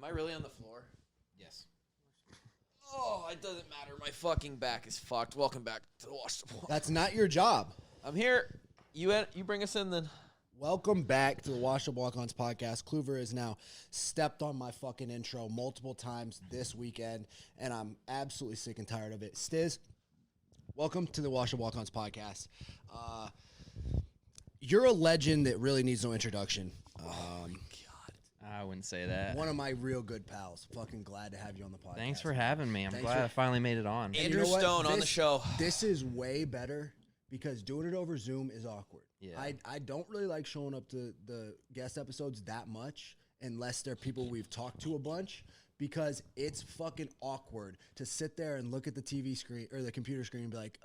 Am I really on the floor? Yes. Oh, it doesn't matter. My fucking back is fucked. Welcome back to the Wash the Walk. That's not your job. I'm here. You bring us in then. Welcome back to the Wash the Walk-Ons podcast. Kluver has now stepped on my fucking intro multiple times this weekend, and I'm absolutely sick and tired of it. Stiz, welcome to the Wash the Walk-Ons podcast. You're a legend that really needs no introduction. I wouldn't say that. One of my real good pals. Fucking glad to have you on the podcast. Thanks for having me. I'm Thanks glad for- I finally made it on. Andrew Stone on the show. This is way better because doing it over Zoom is awkward. Yeah. I don't really like showing up to the guest episodes that much unless they're people we've talked to a bunch because it's fucking awkward to sit there and look at the TV screen or the computer screen and be like,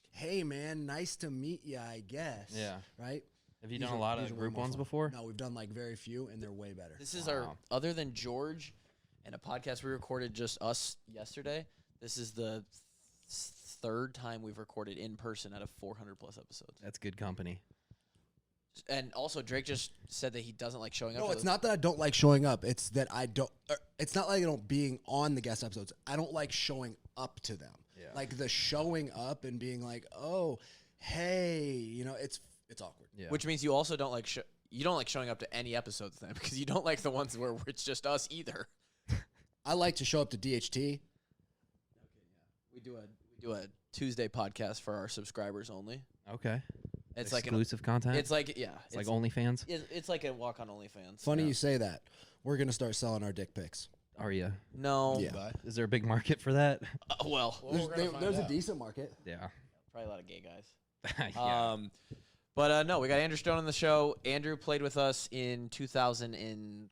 hey, man, nice to meet you, I guess. Yeah. Right? Have you done a lot of group ones before? No, we've done like very few, and they're way better. This is our, other than George and a podcast we recorded just us yesterday, this is the third time we've recorded in person out of 400 plus episodes. That's good company. And also, Drake just said that he doesn't like showing up. No, it's not that I don't like showing up. It's that I don't. It's not like I don't being on the guest episodes. I don't like showing up to them. Yeah. Like the showing up and being like, oh, hey, you know, it's awkward. Yeah. Which means you also don't like you don't like showing up to any episodes then because you don't like the ones where it's just us either. I like to show up to DHT. We do a Tuesday podcast for our subscribers only. Okay. It's exclusive content. It's like it's like OnlyFans. It's like a walk on OnlyFans. Funny you say that. We're gonna start selling our dick pics. Are you? No. Yeah. Is there a big market for that? Well, There's a decent market. Yeah. probably a lot of gay guys. Yeah. But no, we got Andrew Stone on the show. Andrew played with us in 2013.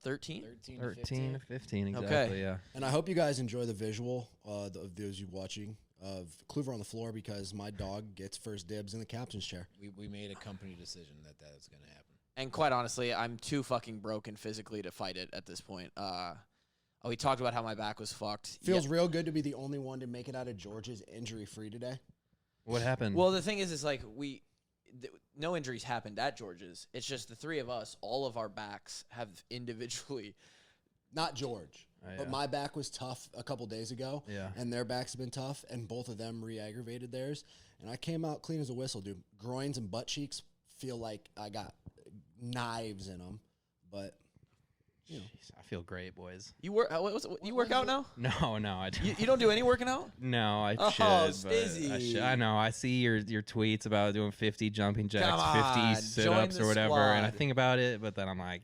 13 to 15, exactly. Okay. Yeah. And I hope you guys enjoy the visual of those you watching of Kluver on the floor because my dog gets first dibs in the captain's chair. We made a company decision that is going to happen. And quite honestly, I'm too fucking broken physically to fight it at this point. We talked about how my back was fucked. Feels real good to be the only one to make it out of George's injury-free today. What happened? Well, the thing is like no injuries happened at George's. It's just the three of us, all of our backs have individually. Not George, but my back was tough a couple days ago. Yeah. And their backs have been tough, and both of them re-aggravated theirs. And I came out clean as a whistle, dude. Groins and butt cheeks feel like I got knives in them, but you know. Jeez, I feel great, boys. You work? You work out now? No, I don't. You don't do any working out? No, I should. But Stizzy. I know. I see your tweets about doing 50 jumping jacks, Come on, 50 sit-ups join or the whatever, and I squad. think about it, but then I'm like,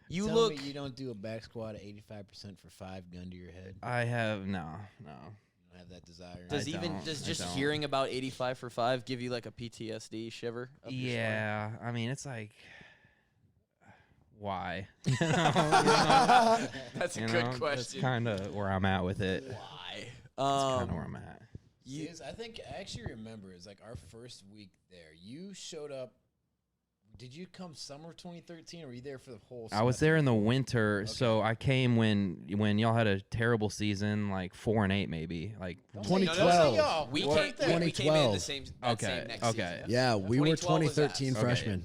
You Tell look. me you don't do a back squat at 85% for 5 gun to your head. I have no. You don't have that desire. Does I just don't. heering about 85 for 5 give you like a PTSD shiver? Up your spine? Yeah, I mean, it's like, why? That's a You good know, That's question. kind of where I'm at with it. That's Why? kind of where I'm at. I think I actually remember it's like our first week there. You showed up. Did you come summer of 2013 or were you there for the whole I was semester? there in the winter, so I came when y'all had a terrible season, like 4-8 maybe, like. Don't 2012. Say, don't say y'all. We We're came, right there. we came in the 2012. same. Okay, Same next okay. season. Yeah, we were 2012 was 2013 us. Okay, freshmen.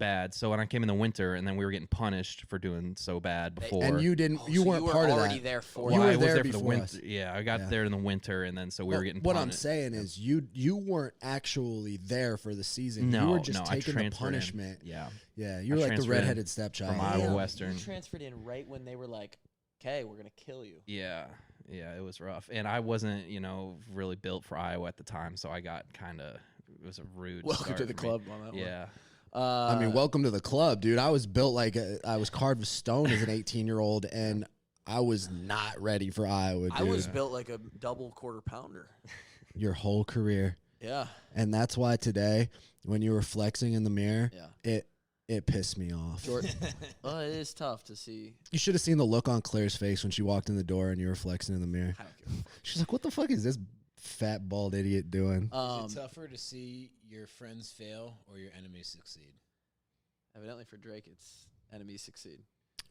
bad. So when I came in the winter, and then we were getting punished for doing so bad before. And you didn't. Oh, you so weren't you were part of already that. there for You Well, were I was there there for the before winter. us. Yeah, I got Yeah. there in the winter, and then so we were getting What punished. I'm saying is you weren't actually there for the season. No, you were just no, I taking the transferred in. punishment. Yeah, Yeah, you I were like the transferred in redheaded stepchild. from Iowa Damn, Western. You transferred in right when they were like, "Okay, we're gonna kill you." yeah, it was rough, and I wasn't, really built for Iowa at the time, so I got it was a rude. Welcome start to the for me. club on that one. Yeah, I mean, welcome to the club, dude. I was built like I was carved of stone as an 18-year-old, and I was not ready for Iowa, dude. I was built like a double quarter pounder. Your whole career, Yeah. and that's why today, when you were flexing in the mirror, Yeah. it pissed me off. It is tough to see. You should have seen the look on Claire's face when she walked in the door and you were flexing in the mirror. I don't give a fuck. She's like, "What the fuck is this fat bald idiot doing?" Is it tougher to see your friends fail or your enemies succeed? Evidently for Drake, it's enemies succeed.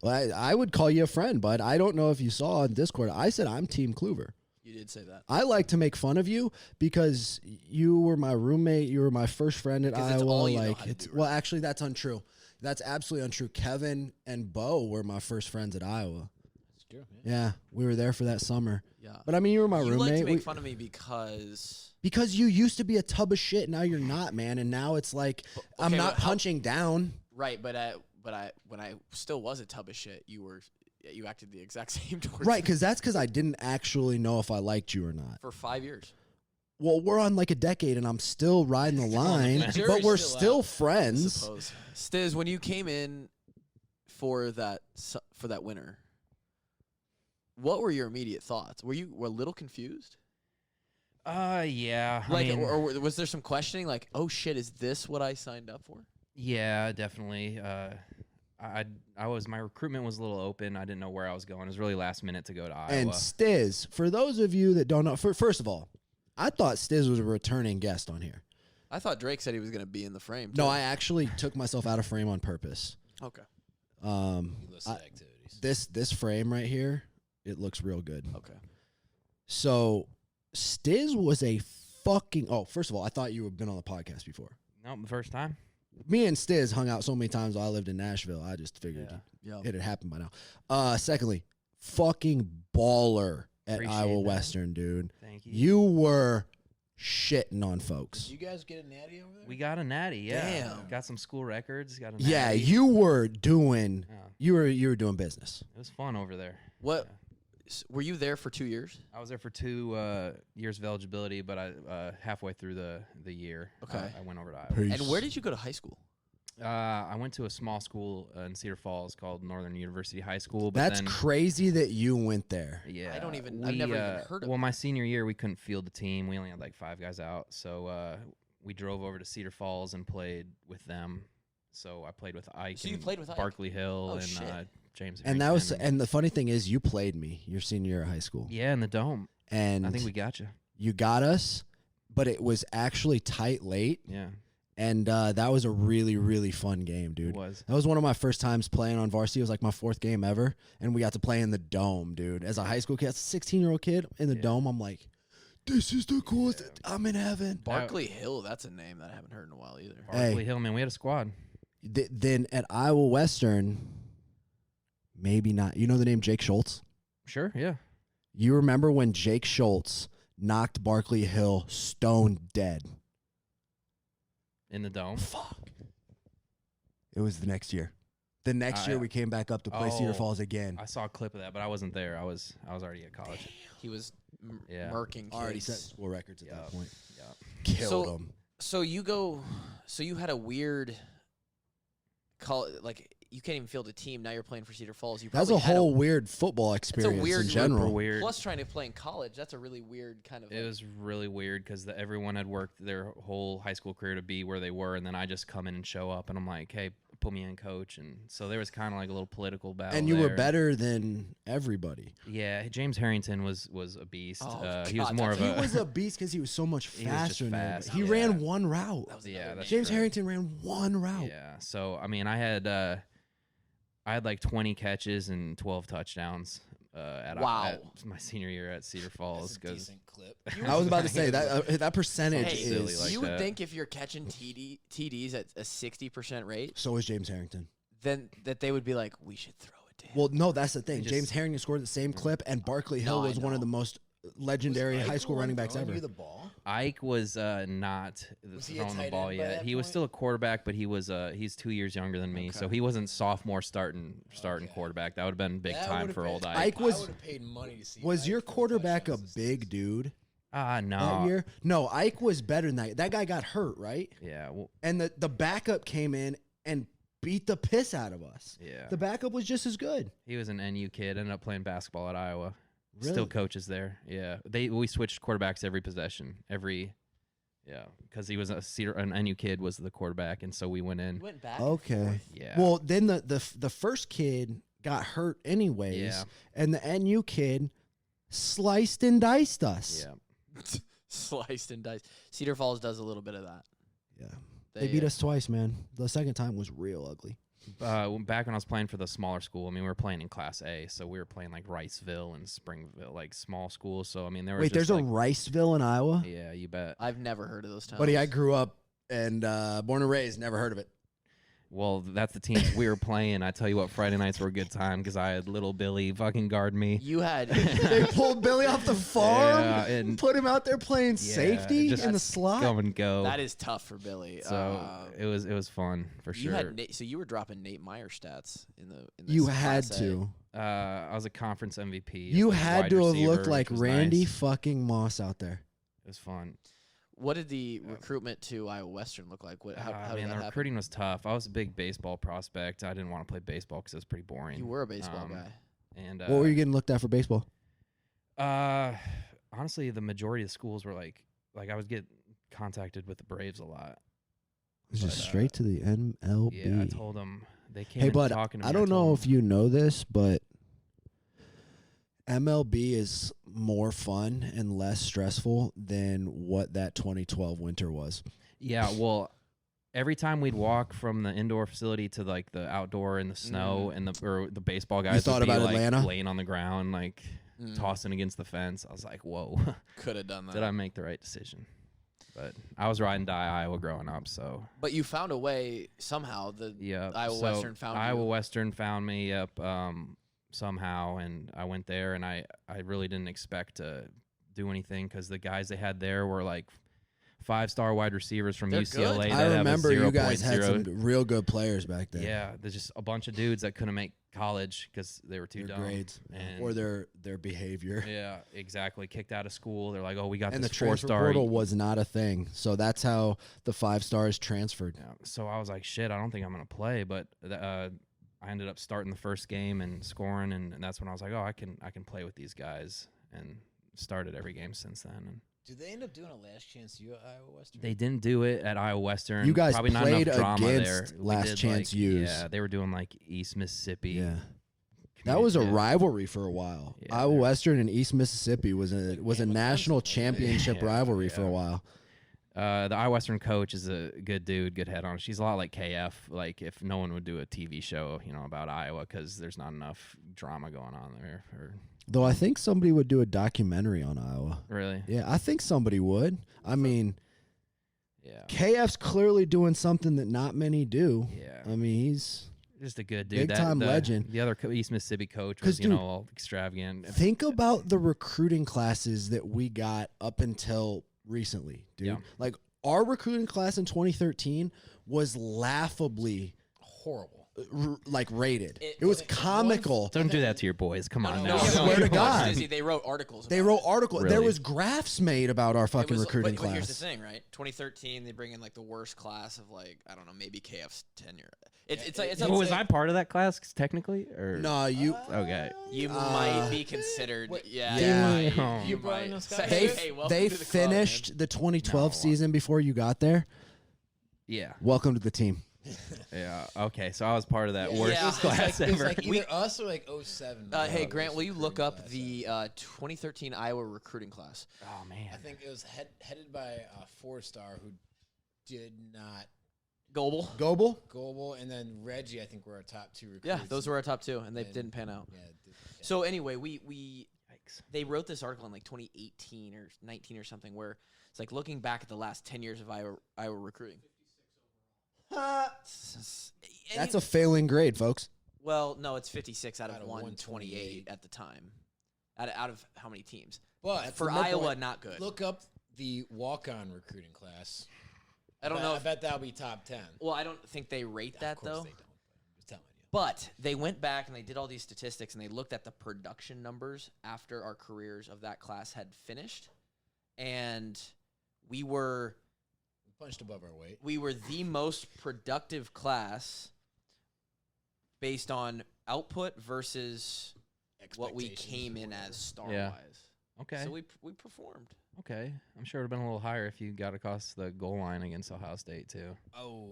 Well, I would call you a friend, but I don't know if you saw on Discord. I said I'm Team Kluver. You did say that. I like to make fun of you because you were my roommate. You were my first friend at 'Cause it's Iowa. all you know Like, how to it's do, well, actually, that's untrue. That's absolutely untrue. Kevin and Bo were my first friends at Iowa. That's true. Yeah, we were there for that summer. Yeah. But I mean, you were my You roommate. like to make fun of me because Because you used to be a tub of shit. Now you're not, man. And now it's like I'm okay, not but how- punching down. right, but when I still was a tub of shit, you acted the exact same towards Right, me because that's because I didn't actually know if I liked you or not. for 5 years. Well, we're on like a decade, and I'm still riding the line, the but jury's we're still still out, friends. Suppose. Stiz, when you came in for that winter, what were your immediate thoughts? Were you a little confused? Yeah. Like, I mean, or was there some questioning? Like, oh shit, is this what I signed up for? yeah, definitely. My recruitment was a little open. I didn't know where I was going. It was really last minute to go to Iowa. And Stiz, for those of you that don't know, first of all, I thought Stiz was a returning guest on here. I thought Drake said he was going to be in the frame. No, too. I actually took myself out of frame on purpose. Okay. Illicit activities. This frame right here, it looks real good. Okay. So Stiz was a fucking. Oh, first of all, I thought you had been on the podcast before. Nope, the first time. Me and Stiz hung out so many times while I lived in Nashville. I just figured Yeah. it had happened by now. Secondly, fucking baller at Appreciate Iowa that. Western, dude. Thank you. You were shitting on Did folks. you guys get a natty over there? We got a natty. Yeah. Damn. Got some school records. Got a natty. Yeah, you were doing. Yeah. You were doing business. It was fun over there. What? Were you there for 2 years? I was there for 2 years of eligibility, but I halfway through the year, Okay. I went over to Iowa. And where did you go to high school? I went to a small school in Cedar Falls called Northern University High School. But That's then, crazy that you went there. Yeah, I've never even heard of Well, it. my senior year, we couldn't field the team. We only had like 5 guys out, so we drove over to Cedar Falls and played with them. So I played with Ike. So you and played with Ike? Barkley Hill Oh, and shit. James. And that was. Harrington And the funny thing is, you played me your senior year of high school. yeah, in the dome. And I think we got you. you got us, but it was actually tight late. Yeah, And that was a really, really fun game, dude. it was. That was one of my first times playing on varsity. It was like my 4th game ever. And we got to play in the dome, dude. As a high school kid, as a 16-year-old kid in the Yeah. dome, I'm like, this is the coolest. I'm in heaven. Barkley Hill. That's a name that I haven't heard in a while either. Barkley Hill, man, we had a squad. Then at Iowa Western, maybe not. You know the name Jake Schultz? Sure, yeah. You remember when Jake Schultz knocked Barkley Hill stone dead? In the dome. Fuck. It was the next year. The next year we came back up to play Cedar Oh. Falls again. I saw a clip of that, but I wasn't there. I was already at college. He was Yeah. murking kids. Already set school records at Yeah. that point. Yeah. Killed So- him. So you had a weird like you can't even field a team. Now you're playing for Cedar Falls. You That was a probably had whole weird football It's a experience weird in group general. Super weird. Plus trying to play in college. That's a really weird kind of. It was really weird because everyone had worked their whole high school career to be where they were, and then I just come in and show up, and I'm like, "Hey, put me in, coach." And so there was kind of like a little political battle. And you were there. better than everybody. Yeah, James Harrington was a beast. Oh, He was God, more of He a was a beast because he was so much He was just faster than everybody. fast, He yeah. ran one route. That was yeah. another That's name. James true. Harrington ran one route. Yeah. So I mean, I had like 20 catches and 12 touchdowns at my senior year at Cedar Falls. That's a 'Cause- decent clip. I was about to say that percentage Hey, silly is. like you that. would think if you're catching TDs at a 60% rate, So is James Harrington. then that they would be like, we should throw it to him. Well, no, that's the thing. just- James Harrington scored the same clip, and Barkley Hill No, I was one of know. the most legendary Was high Ike school running backs throwing ever. You the ball? Ike was not Was he a throwing the tight ball end by yet. that He was point? still a quarterback, but he's 2 years younger than me, so he wasn't sophomore starting Okay. quarterback. That would have been big That time would've for been- old Ike. Ike was- I would have paid money to see. Was Ike your throw quarterback a touchdowns big this dude No. that year? No, Ike was better than that. That guy got hurt, right? Yeah. Well, And the backup came in and beat the piss out of us. yeah. The backup was just as good. He was an NU kid. Ended up playing basketball at Iowa. Really? Still coaches there. Yeah. We switched quarterbacks every possession. Because he was an NU kid was the quarterback, and so we went in. You went back. Okay. And forth. Yeah. Well, then the first kid got hurt anyways, Yeah. and the NU kid sliced and diced us. yeah. Sliced and diced. Cedar Falls does a little bit of that. Yeah. They beat uh, us twice, man. The second time was real ugly. Back when I was playing for the smaller school, I mean, we were playing in Class A, so we were playing like Riceville and Springville, like small schools. So I mean, there was Wait, just there's like, a Riceville in Iowa? yeah, you bet. I've never heard of those towns. Buddy, I grew up and born and raised, never heard of it. Well, that's the teams we were playing. I tell you what, Friday nights were a good time because I had little Billy fucking guard me. You had They pulled Billy off the farm, Yeah, and put him out there playing safety just in the slot. come and go. that is tough for Billy. So it was fun for you sure. had so you were dropping Nate Meyer stats in the You Class had A. to. I was a conference MVP. as You the had wide to have receiver, looked like which was Randy nice. fucking Moss out there. It was fun. What did the recruitment to Iowa Western look like? How did Man, that the happen? recruiting was tough. I was a big baseball prospect. I didn't want to play baseball because it was pretty boring. You were a baseball guy. And What were you getting looked at for baseball? honestly, the majority of schools were like I would get contacted with the Braves a lot. It's just But, straight to the MLB. Yeah, I told them they came Hey, in bud, talking to me. I don't know if you know this, but MLB is more fun and less stressful than what that 2012 winter was. Yeah, well, every time we'd walk from the indoor facility to like the outdoor in the snow and the baseball guys thought would be about like Atlanta? laying on the ground like tossing against the fence. I was like, whoa, Could have done that. did I make the right decision? But I was riding die Iowa growing up, so But you found a way somehow. yeah. Iowa so Western found Iowa you. Western found me up somehow, and I went there, and I really didn't expect to do anything because the guys they had there were like 5-star wide receivers from They're UCLA. good. that I have a remember you guys 0.0. had some real good players back then. Yeah, there's just a bunch of dudes that couldn't make college because they were too Their dumb. grades And or their behavior. yeah, exactly. Kicked out of school. They're like, oh, we got And the this transfer 4-star. portal was not a thing. So that's how the 5 stars transferred. Yeah, so I was like, shit, I don't think I'm gonna play. But I ended up starting the first game and scoring, and that's when I was like, oh, I can play with these guys, and started every game since then. And Did they end up doing a last chance U at Iowa Western? they didn't do it at Iowa Western. You guys probably played not enough drama against there. We Last did, Chance like, U's. Yeah, they were doing like East Mississippi. Yeah. That was a yeah. rivalry for a while. Yeah, Iowa they were- Western and East Mississippi was a Game with national Clemson. championship Yeah, rivalry for a yeah. while. The Iowa Western coach is a good dude, good head on. She's a lot like KF. Like if no one would do a TV show, about Iowa because there's not enough drama going on there. Or Though I think somebody would do a documentary on Iowa. really, Yeah, I think somebody would. I mean, yeah, KF's clearly doing something that not many do. yeah. I mean, he's Just a good dude. Big-time the, legend. The other East Mississippi coach 'Cause, was, dude, all extravagant. think about the recruiting classes that we got up until recently, dude. Yeah. Like our recruiting class in 2013 was laughably Horrible. rated. It- It was it- comical. Don't do that to your boys. Come on no, now. I swear to God. Stacey, they wrote articles. They about wrote it. articles. There Really? was graphs made about our It fucking was- recruiting but here's the class. thing, right? 2013, they bring in like the worst class of like I don't know, maybe KF's tenure. It's like it's Well, was like, I part of that class technically? Or No, you. okay. you might be considered. wait, yeah, yeah. you might. You You brought in might. those guys? Say, They hey, welcome they to the club, man. finished the 2012 No. season before you got there. Yeah. Welcome to the team. Yeah. Okay. So I was part of that Yeah. worst Yeah. It's class like, it's ever. like either us or like 07. Hey was Grant, will you look recruiting up class, the 2013 Iowa recruiting class? Oh man. I think it was headed by a 4-star who did not Goebel. Goebel. Goebel, and then Reggie. I think were our top 2 recruits. Yeah, those were our top two, and they And- didn't pan out. Yeah. So anyway, we Yikes. they wrote this article in like 2018 or 19 or something where it's like looking back at the last 10 years of Iowa recruiting. That's a failing grade, folks. Well, no, it's 56 out of Out of 128 128 at the time. Out of how many teams? But For to my Iowa, point, not good. Look up the walk-on recruiting class. I don't know. I bet that'll be top 10. Well, I don't think they rate that Of course though. they don't. But I'm just telling you. But they went back and they did all these statistics and they looked at the production numbers after our careers of that class had finished, and we were Punched above our weight. the most productive class based on output versus what we Expectations came or in whatever. as star Yeah. wise. Okay. So we performed. Okay. I'm sure it would have been a little higher if you got across the goal line against Ohio State too. Oh.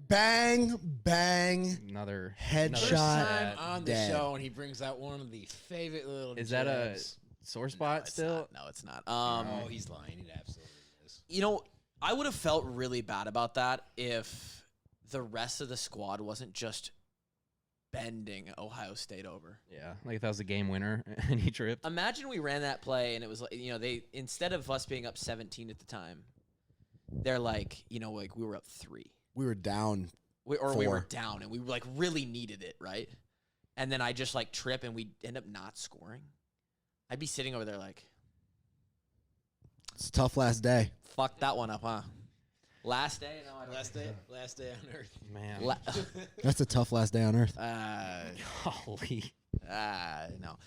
Bang, bang. Another Headshot. First Shot time on the dead. show, and he brings out one of the favorite little Is that a jabs. sore spot it's still? not. No, it's not. Oh, he's lying. It absolutely is. You know, I would have felt really bad about that if the rest of the squad wasn't just bending Ohio State over. Yeah. Like if that was a game winner and he tripped. Imagine we ran that play and it was like, they instead of us being up 17 at the time, they're like, like we were up 3. We were down we were 4. down and we like really needed it, right? And then I just like trip and we end up not scoring. I'd be sitting over there like, It's a tough last day. fuck that one up, huh? Last day? No, I don't. Last day on earth. Man. That's a tough last day on earth. Golly. No.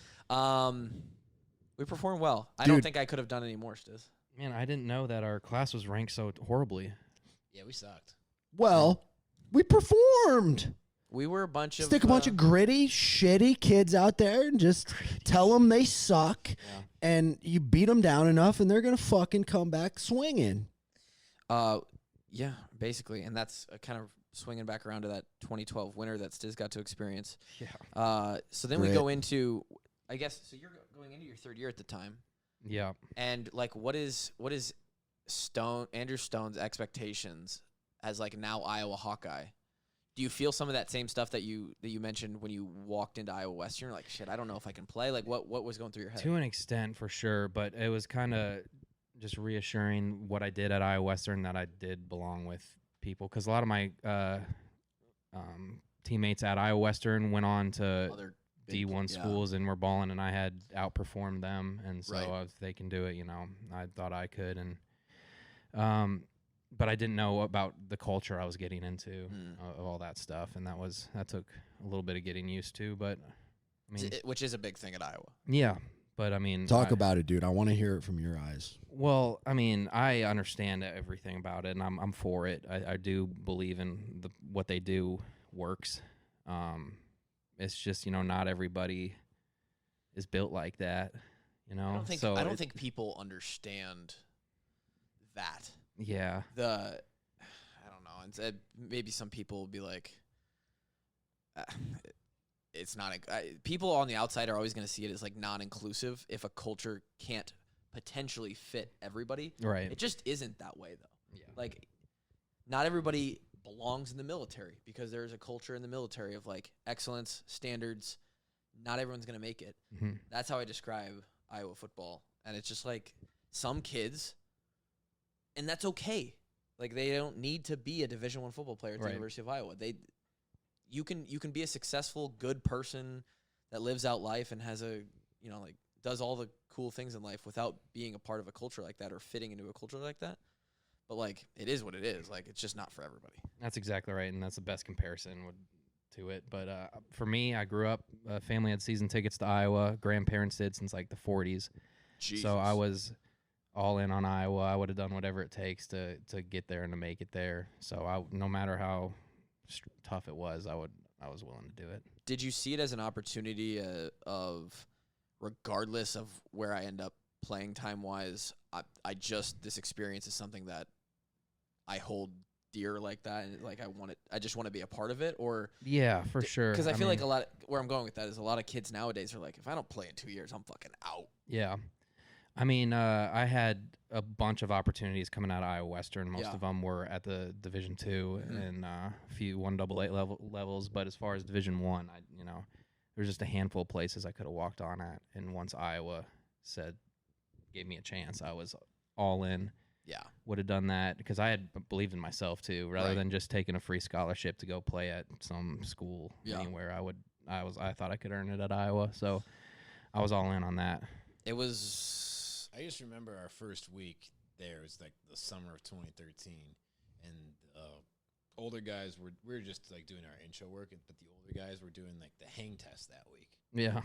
We performed well. I don't Dude. think I could have done any more, Stiz. Man, I didn't know that our class was ranked so horribly. Yeah, we sucked. Well, we performed. We were a bunch of Stick a bunch of gritty, shitty kids out there and just tell them they suck. Yeah. And you beat them down enough, and they're gonna fucking come back swinging. Yeah, basically, and that's kind of swinging back around to that 2012 winter that Stiz got to experience. Yeah. So then we Great. go into, I guess, so you're going into your third year at the time, Yeah. and like, what is Andrew Stone's expectations as like now Iowa Hawkeye? Do you feel some of that same stuff that you mentioned when you walked into Iowa Western? Like, shit, I don't know if I can play. Like, what was going through your head? To an extent, for sure, but it was kind of just reassuring what I did at Iowa Western, that I did belong with people, because a lot of my teammates at Iowa Western went on to Other big- D1 yeah. schools and were balling, and I had outperformed them, and so Right. if they can do it, I thought I could, and but I didn't know about the culture I was getting into of all that stuff, and that took a little bit of getting used to, but I mean, Which is a big thing at Iowa. yeah, but I mean, Talk about it, dude. I want to hear it from your eyes. Well, I mean, I understand everything about it, and I'm for it. I do believe in what they do works. It's just not everybody is built like that. I don't think people understand that. Yeah. I don't know. And maybe some people will be like, it's not. People on the outside are always going to see it as like non-inclusive if a culture can't potentially fit everybody. Right. It just isn't that way though. Yeah. Like, not everybody belongs in the military because there's a culture in the military of like excellence, standards. Not everyone's going to make it. Mhm. That's how I describe Iowa football. And it's just like some kids, and that's okay. Like, they don't need to be a Division I football player at the Right. University of Iowa. You can be a successful, good person that lives out life and has does all the cool things in life without being a part of a culture like that or fitting into a culture like that. But like, it is what it is. Like, it's just not for everybody. That's exactly right, and that's the best comparison to it. But for me, I grew up, family had season tickets to Iowa. Grandparents did since like the 40s. Jesus. So I was all in on Iowa. I would have done whatever it takes to get there and to make it there. So no matter how tough it was, I was willing to do it. Did you see it as an opportunity of, regardless of where I end up playing time wise, this experience is something that I hold dear like that, and like I just want to be a part of it? Or Yeah, for sure. because I feel like where I'm going with that is a lot of kids nowadays are like, if I don't play in 2 years, I'm fucking out. Yeah. I mean, I had a bunch of opportunities coming out of Iowa Western. Most Yeah. of them were at the Division II and a few 1AA levels. But as far as Division I, there's just a handful of places I could have walked on at. And once Iowa gave me a chance, I was all in. Yeah. Would have done that because I had believed in myself too, rather Right. than just taking a free scholarship to go play at some school anywhere. I thought I could earn it at Iowa, so I was all in on that. It was. I just remember our first week there. It was like the summer of 2013, and older guys we were just like doing our intro work, but the older guys were doing like the hang test that week. Yeah.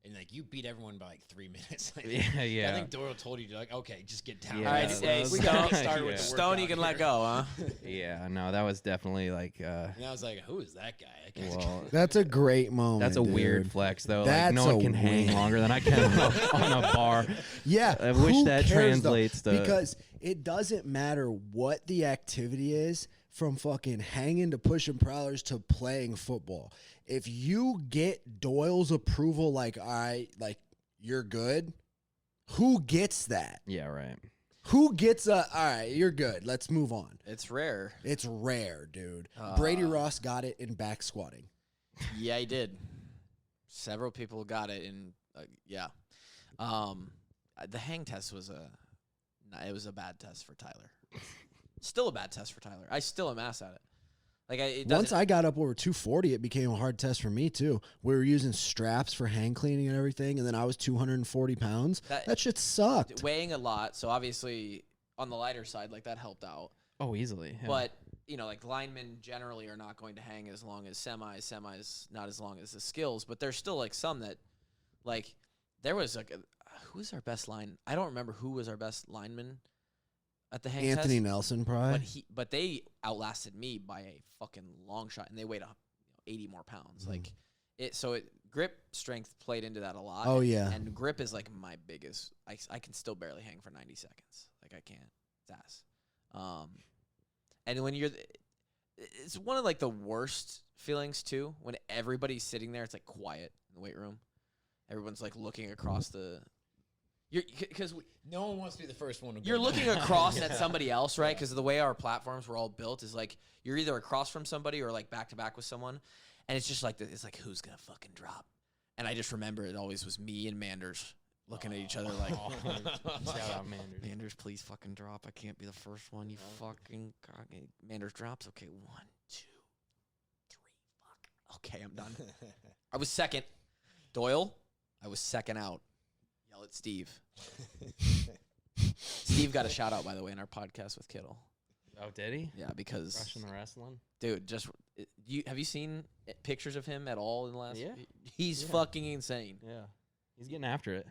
And like you beat everyone by like 3 minutes. Like, Yeah. I think Doyle told you to like, okay, just get down. Yeah, All right, that hey, was- we Stone, got started with Yeah. the Stone, you workout can let here. go, huh? Yeah, no, that was definitely like, And I was like, who is that guy? That guy's well, That's a great moment. that's a weird dude. flex though. That's Like, no a one can hang win. longer than I can on a bar. Yeah, I wish who that cares, though? translates to- because it doesn't matter what the activity is, from fucking hanging to pushing prowlers to playing football. If you get Doyle's approval, like, all right, like, you're good, who gets that? Yeah, right. Who gets all right, you're good, let's move on. It's rare. It's rare, dude. Brady Ross got it in back squatting. Yeah, he did. Several people got it in. Yeah. The hang test was it was a bad test for Tyler. Still a bad test for Tyler. I still am ass at it. Like it Once doesn't. I got up over 240, it became a hard test for me too. We were using straps for hang cleaning and everything, and then I was 240 pounds. That shit sucked. Weighing a lot, so obviously on the lighter side, like that helped out. Oh, easily. Yeah. But like linemen generally are not going to hang as long as semis not as long as the skills. But there's still like some that, like, there was like who's our best line? I don't remember who was our best lineman at the hang Anthony test. Nelson, probably. But they outlasted me by a fucking long shot, and they weighed 80 more pounds. Like grip strength played into that a lot. Oh, yeah. And grip is like my biggest. I can still barely hang for 90 seconds. Like I can't. It's ass. And when it's one of like the worst feelings too. When everybody's sitting there, it's like quiet in the weight room. Everyone's like looking across the. Because no one wants to be the first one to go you're down. looking across at somebody else, right? Because the way our platforms were all built is like you're either across from somebody or like back to back with someone, and it's just like it's like who's gonna fucking drop? And I just remember it always was me and Manders looking at each other like, Shout out Manders. Manders, please fucking drop. I can't be the first one. You fucking Manders drops. Okay, 1, 2, 3. Fuck. Okay, I'm done. I was second. Doyle, I was second out. Yell at Steve. Steve got a shout out, by the way, in our podcast with Kittle. Oh, did he? Yeah, because Rushing the wrestling? dude, have you seen pictures of him at all in the last? Yeah. He's Yeah. fucking insane. Yeah. He's getting after it.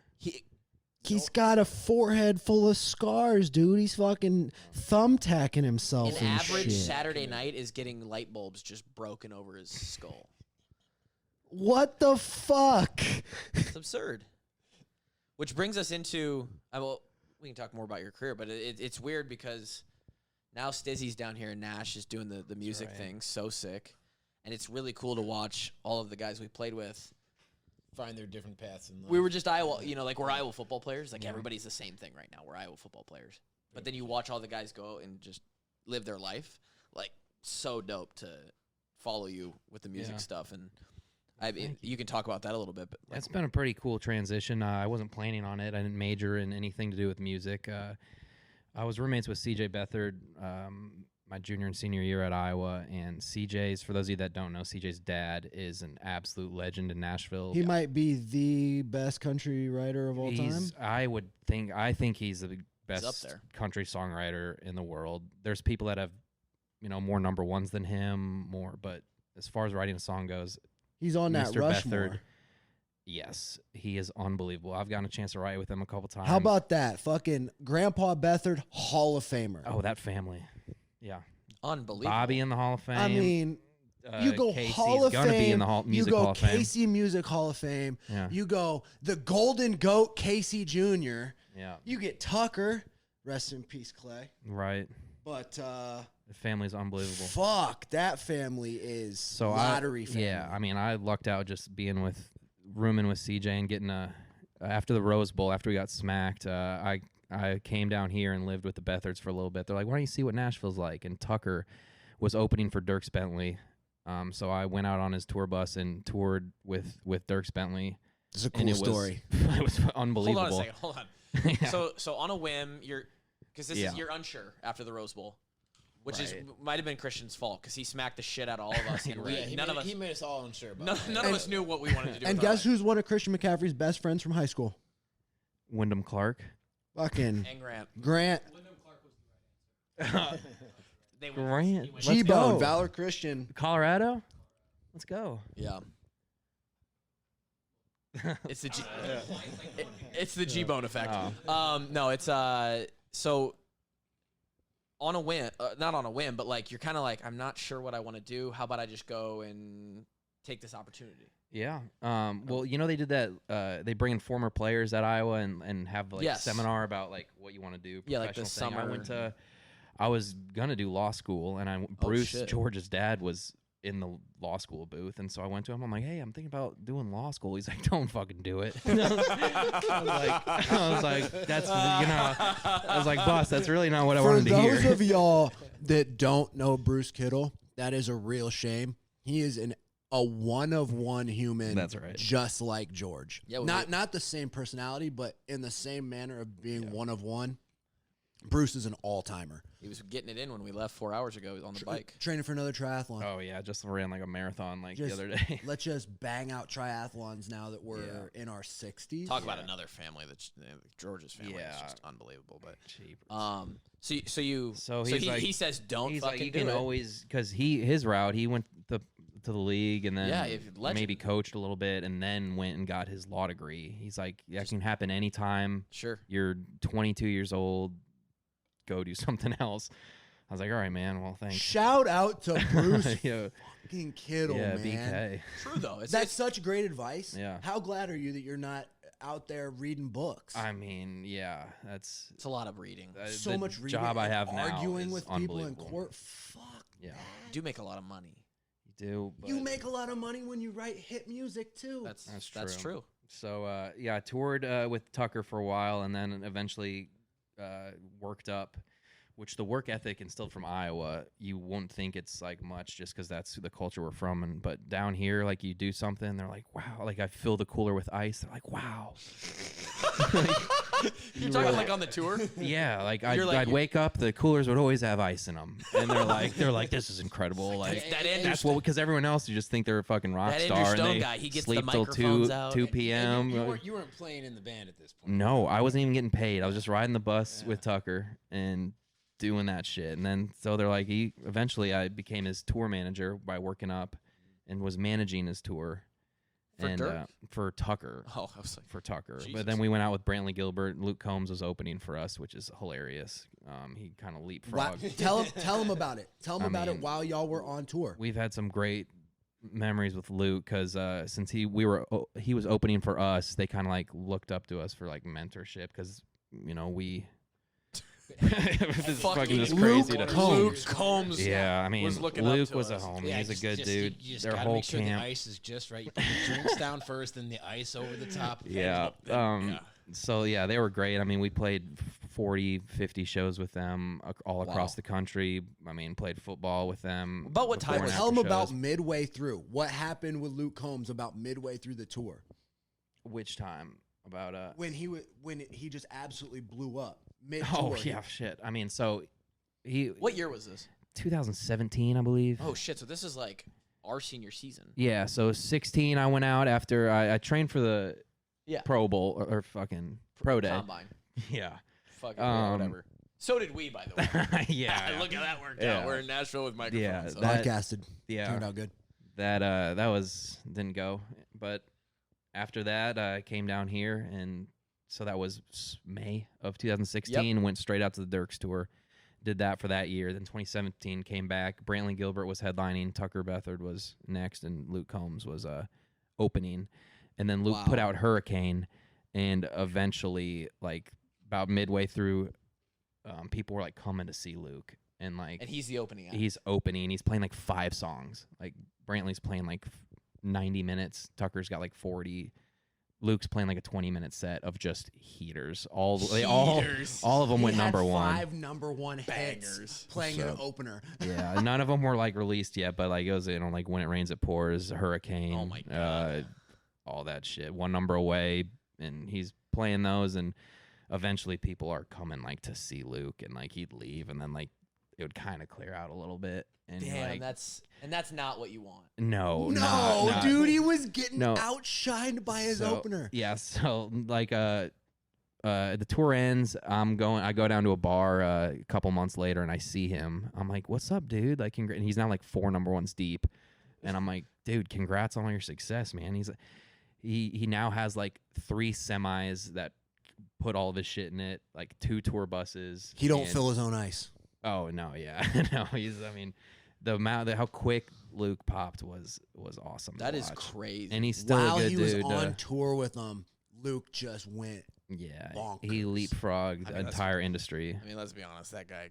He's got a forehead full of scars, dude. He's fucking thumbtacking himself. An and average shit. Saturday night is getting light bulbs just broken over his skull. What the fuck? It's absurd. Which brings us into, we can talk more about your career, but it's weird because now Stizzy's down here and Nash is doing the music right. thing. So sick. And it's really cool to watch all of the guys we played with. Find their different paths in life. We were just Iowa, like we're Iowa football players. Like everybody's the same thing right now. We're Iowa football players. But then you watch all the guys go and just live their life. Like so dope to follow you with the music stuff. And you can talk about that a little bit. But like, It's been a pretty cool transition. I wasn't planning on it. I didn't major in anything to do with music. I was roommates with CJ Beathard my junior and senior year at Iowa, and CJ's, for those of you that don't know, CJ's dad is an absolute legend in Nashville. He might be the best country writer of all time. I think he's the best up there. country songwriter in the world. There's people that have, more number ones than him, but as far as writing a song goes, He's on that Mr. Rushmore. Beathard, yes, he is unbelievable. I've gotten a chance to write with him a couple times. How about that? Fucking Grandpa Beathard, Hall of Famer. Oh, that family. Yeah. unbelievable. Bobby in the Hall of Fame. I mean, you go Casey's Hall of gonna Fame. be in the Music you go Hall of Fame. Casey Music Hall of Fame. Yeah. You go the Golden Goat Casey Jr. Yeah. You get Tucker. Rest in peace, Clay. Right. But The family's unbelievable. fuck, that family is lottery family. Yeah, I mean, I lucked out just rooming with CJ and getting after the Rose Bowl, after we got smacked, I came down here and lived with the Beathards for a little bit. They're like, why don't you see what Nashville's like? And Tucker was opening for Dierks Bentley. So I went out on his tour bus and toured with Dierks Bentley. It's a And cool story. It was unbelievable. Hold on a second. Hold on. Yeah. So on a whim, because you're unsure after the Rose Bowl, which might have been Christian's fault because he smacked the shit out of all of us. And he made us all unsure about none of us knew what we wanted to do. And with our guess life. who's one of Christian McCaffrey's best friends from high school? Wyndham Clark. Fucking And Grant. Grant. They went- Grant. he went- Let's G-Bone, go. Valor Christian. Colorado? Let's go. Yeah. It's the it's the G-Bone effect. Oh. No, it's so on a whim, not on a whim, but like you're kind of like, I'm not sure what I want to do. How about I just go and take this opportunity? Yeah. Well, they did that. They bring in former players at Iowa and have like a Yes. seminar about like what you want to do. Yeah, like the professional thing. summer. I was gonna do law school, and Bruce shit. George's dad was in the law school booth, and so I went to him. I'm like, hey, I'm thinking about doing law school. He's like, don't fucking do it. I was like, that's I was like, boss, that's really not what I For wanted to those hear. of y'all that don't know Bruce Kittle, that is a real shame. He is a one-of-one human. That's right. Just like George. Yeah, not the same personality, but in the same manner of being one of one. Bruce is an all-timer. He was getting it in when we left 4 hours ago on the bike. Training for another triathlon. Oh yeah, just ran like a marathon like Just- the other day. Let's just bang out triathlons now that we're in our 60s. Talk about another family that's George's family is just unbelievable. But Cheapers. so he's like, he says don't he's fucking like, you do can it. always, because his route, he went to the league and then legend. maybe coached a little bit and then went and got his law degree. He's like, that can happen anytime. Sure. You're 22 years old. Go do something else. I was like, all right, man. Well, thanks. Shout out to Bruce Yeah. fucking Kittle, Yeah, man. BK. True though. That's such great advice. Yeah. How glad are you that you're not out there reading books? I mean, yeah, it's it's a lot of reading. So the much reading. job I and have now arguing is with people in unbelievable. court. Fuck. Yeah. You do make a lot of money. You do. But You make a lot of money when you write hit music too. That's true. So yeah, I toured with Tucker for a while, and then eventually worked up. Which the work ethic instilled from Iowa, you won't think it's like much just because that's the culture we're from. But down here, like you do something, they're like, wow. Like I fill the cooler with ice. They're like, wow. You're talking like on the tour? Yeah, like You're I'd wake up, the coolers would always have ice in them, and they're like, this is incredible. Like that Andrew that's what, because everyone else, you just think they're a fucking rock That star. Andrew and Stone they guy, he gets the sleep till microphones 2 out. 2 p.m. You weren't playing in the band at this point. No, I wasn't even getting paid. I was just riding the bus with Tucker and doing that shit. And then so they're like, eventually I became his tour manager by working up and was managing his tour. For Dirk? For Tucker. Oh, I was like, For Tucker. Jesus. But then we went out with Brantley Gilbert. Luke Combs was opening for us, which is hilarious. He kind of leapfrogged. Tell him about it. Tell him I about it mean, while y'all were on tour. We've had some great memories with Luke because since he was opening for us, they kind of like looked up to us for like mentorship because we. This is fucking just Luke crazy. Combs. Luke Combs. Yeah, I mean, was looking up Luke to was a us. homie. Yeah, He's a good dude. You just Their gotta whole make sure camp. the ice is just right. You put the drinks down first, then the ice over the top. Yeah. Yeah. So yeah, they were great. I mean, we played 40, 50 shows with them all across the country. I mean, played football with them. About what time before was and Tell him after about shows. midway through. What happened with Luke Combs about midway through the tour Which time? About when he just absolutely blew up mid tour. Oh yeah, shit. I mean, so he What year was this? 2017, I believe. Oh shit! So this is like our senior season. Yeah, so 16, I went out after I trained for the Yeah. Pro Bowl or fucking Pro Day. Combine. Yeah. Fucking whatever. So did we, by the way. Yeah. Look how that worked Yeah. out. We're in Nashville with microphones. Yeah, so. that- Podcasted. Yeah. Turned out good. That didn't go. But after that, I came down here, and so that was May of 2016. Went straight out to the Dirks tour. Did that for that year. Then 2017 came back. Brantley Gilbert was headlining. Tucker Beathard was next, and Luke Combs was opening. And then Luke put out Hurricane, and eventually, like about midway through, people were like coming to see Luke, and like And he's the opening act. he's opening. He's playing like 5 songs. Like Brantley's playing like 90 minutes. Tucker's got like 40. Luke's playing like a 20-minute set of just heaters. All of them went He had number one. 5 number one Bangers. hits playing an opener. Yeah, none of them were like released yet, but like it was like When It Rains It Pours, Hurricane. Oh my God. All that shit. One number away, and he's playing those, and eventually people are coming like to see Luke, and like he'd leave, and then like it would kind of clear out a little bit. And Damn, like, that's not what you want. no, No, not- dude, he was getting No. outshined by his So, opener. Yeah, so like the tour ends, I go down to a bar a couple months later, and I see him. I'm like, "What's up, dude?" Like, and he's now like 4 number ones deep, and I'm like, "Dude, congrats on all your success, man." He now has like 3 semis that put all of his shit in it, like 2 tour buses. He don't and- fill his own ice. Oh no, yeah, no, I mean, how quick Luke popped was awesome. That to is watch. crazy. And he's still While a good he was dude. on tour with them, Luke just went. Yeah, bonkers. he leapfrogged the that's- entire industry. I mean, let's be honest. That guy,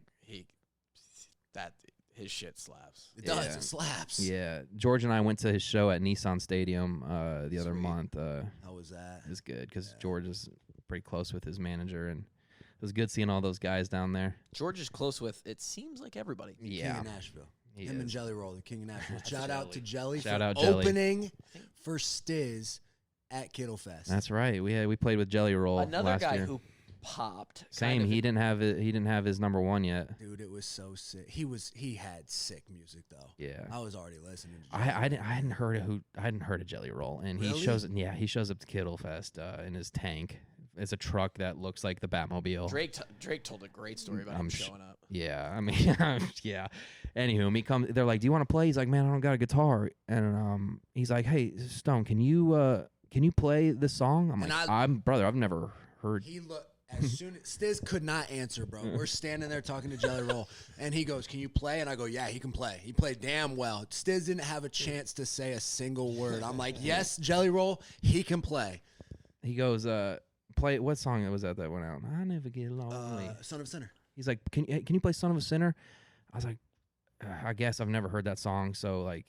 his shit slaps. It does. Yeah. It slaps. Yeah, George and I went to his show at Nissan Stadium the other Sweet. month. How was that? It was good because George is pretty close with his manager, and it was good seeing all those guys down there. George is close with, it seems like everybody. King of Nashville. he Him and is. Jelly Roll, the King of Nashville. Shout out to Jelly Shout for out Jelly. opening for Stiz at Kittle Fest. That's right. We played with Jelly Roll Another last guy year. who popped. Same. Kind of He didn't have it. He didn't have his number one yet. Dude, it was so sick. He had sick music though. Yeah. I was already listening to I hadn't heard of Jelly Roll, and Really? he shows up to Kittle Fest in his tank. It's a truck that looks like the Batmobile. Drake told a great story about him showing up. Yeah, I mean, yeah. Anywho, they're like, "Do you want to play?" He's like, "Man, I don't got a guitar." And he's like, "Hey, Stone, can you play this song?" I'm And like, "Brother, I've never heard." He looked as soon as Stiz could not answer, bro. We're standing there talking to Jelly Roll, and he goes, "Can you play?" And I go, "Yeah, he can play. He played damn well." Stiz didn't have a chance to say a single word. I'm like, "Yes, Jelly Roll, he can play." He goes, "Play what song was that went out?" I never get lonely. Son of a Sinner. He's like, can you play Son of a Sinner? I was like, I guess I've never heard that song. So like,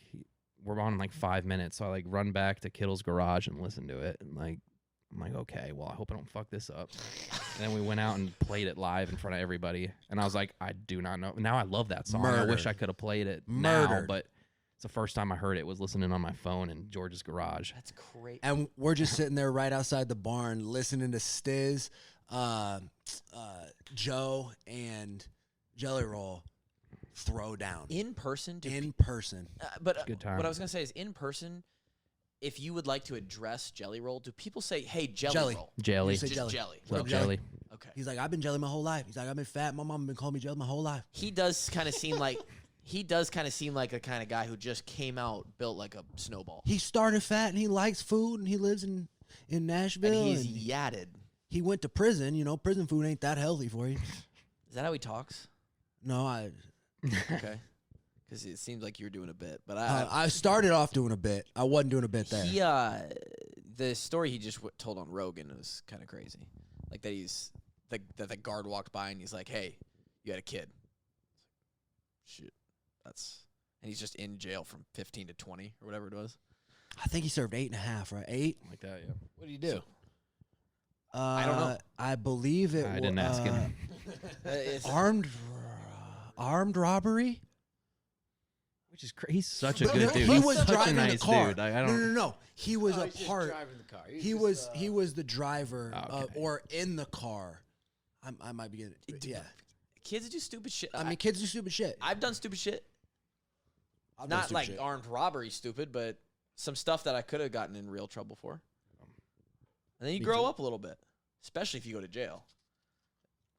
we're on in like 5 minutes. So I like run back to Kittle's garage and listen to it. And like, I'm like, okay, well, I hope I don't fuck this up. And then we went out and played it live in front of everybody. And I was like, I do not know. Now I love that song. I wish I could have played it now, but it's the first time I heard it was listening on my phone in George's garage. That's great. And we're just sitting there right outside the barn listening to Stiz, Joe, and Jelly Roll throw down. In person? In person. But Good time. what I was going to say is in person, if you would like to address Jelly Roll, do people say, hey, Jelly Roll? Jelly. You say Just Jelly. What's up, Jelly? Jelly? Okay. He's like, I've been Jelly my whole life. He's like, I've been fat. My mom been calling me Jelly my whole life. He does kind of seem like the kind of guy who just came out built like a snowball. He started fat and he likes food and he lives in Nashville. And he's and yatted. he went to prison. You know, prison food ain't that healthy for you. Is that how he talks? No, I Okay. Because it seems like you were doing a bit. But I started off doing a bit. I wasn't doing a bit there. He, the story he just told on Rogan was kind of crazy. Like that that the guard walked by and he's like, hey, you had a kid. Shit. And he's just in jail from 15 to 20 or whatever it was. I think he served 8.5, right? 8? Like that, yeah. What do you do? I don't know. I believe it. I didn't ask him. Armed robbery. Which is he's such a But good dude. He He's was such driving a nice the car. dude. I don't. No. He was a he's just part. driving the car. He was the driver Okay. or in the car. I might be getting it. Yeah. Kids do stupid shit. I mean, kids do stupid shit. I've done stupid shit. I've done Not stupid like shit. armed robbery stupid, but some stuff that I could have gotten in real trouble for. And then you grow up a little bit, especially if you go to jail.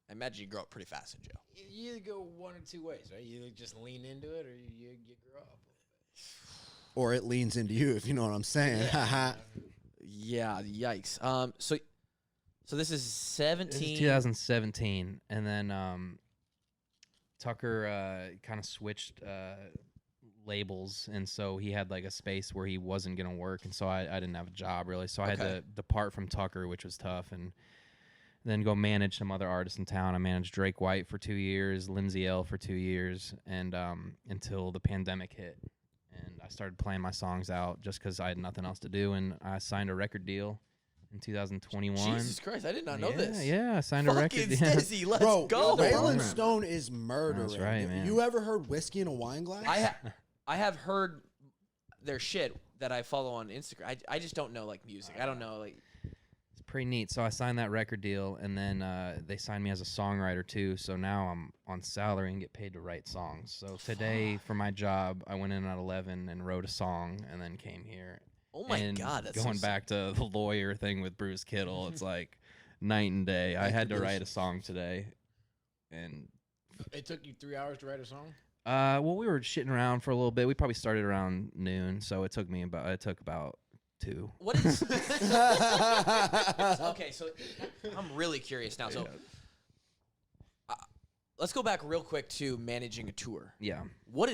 I imagine you grow up pretty fast in jail. You either go one or two ways, right? You just lean into it, or you grow up. Or it leans into you, if you know what I'm saying. Yeah, yikes. So this is 17. This is 2017, and then Tucker kind of switched labels, and so he had like a space where he wasn't gonna work, and so I didn't have a job really, so I had to depart from Tucker, which was tough, and then go manage some other artists in town. I managed Drake White for 2 years, Lindsay L for 2 years, and until the pandemic hit, and I started playing my songs out just because I had nothing else to do, and I signed a record deal in 2021. Jesus Christ, I did not know this. Yeah, I signed a record Fucking deal. Stizzy, let's Bro, go. Waylon Stone is murdering. That's right, man. You ever heard Whiskey in a Wine Glass? I have heard their shit that I follow on Instagram. I just don't know like music. I don't know like. It's pretty neat. So I signed that record deal, and then they signed me as a songwriter too. So now I'm on salary and get paid to write songs. So today for my job, I went in at 11 and wrote a song, and then came here. Oh my and God, that's going so back to the lawyer thing with Bruce Kittle. It's like night and day. I had to write a song today, and It took you 3 hours to write a song? well, we were shitting around for a little bit. We probably started around noon, so it took about 2. What is? Okay, so I'm really curious now. So let's go back real quick to managing a tour. Yeah. What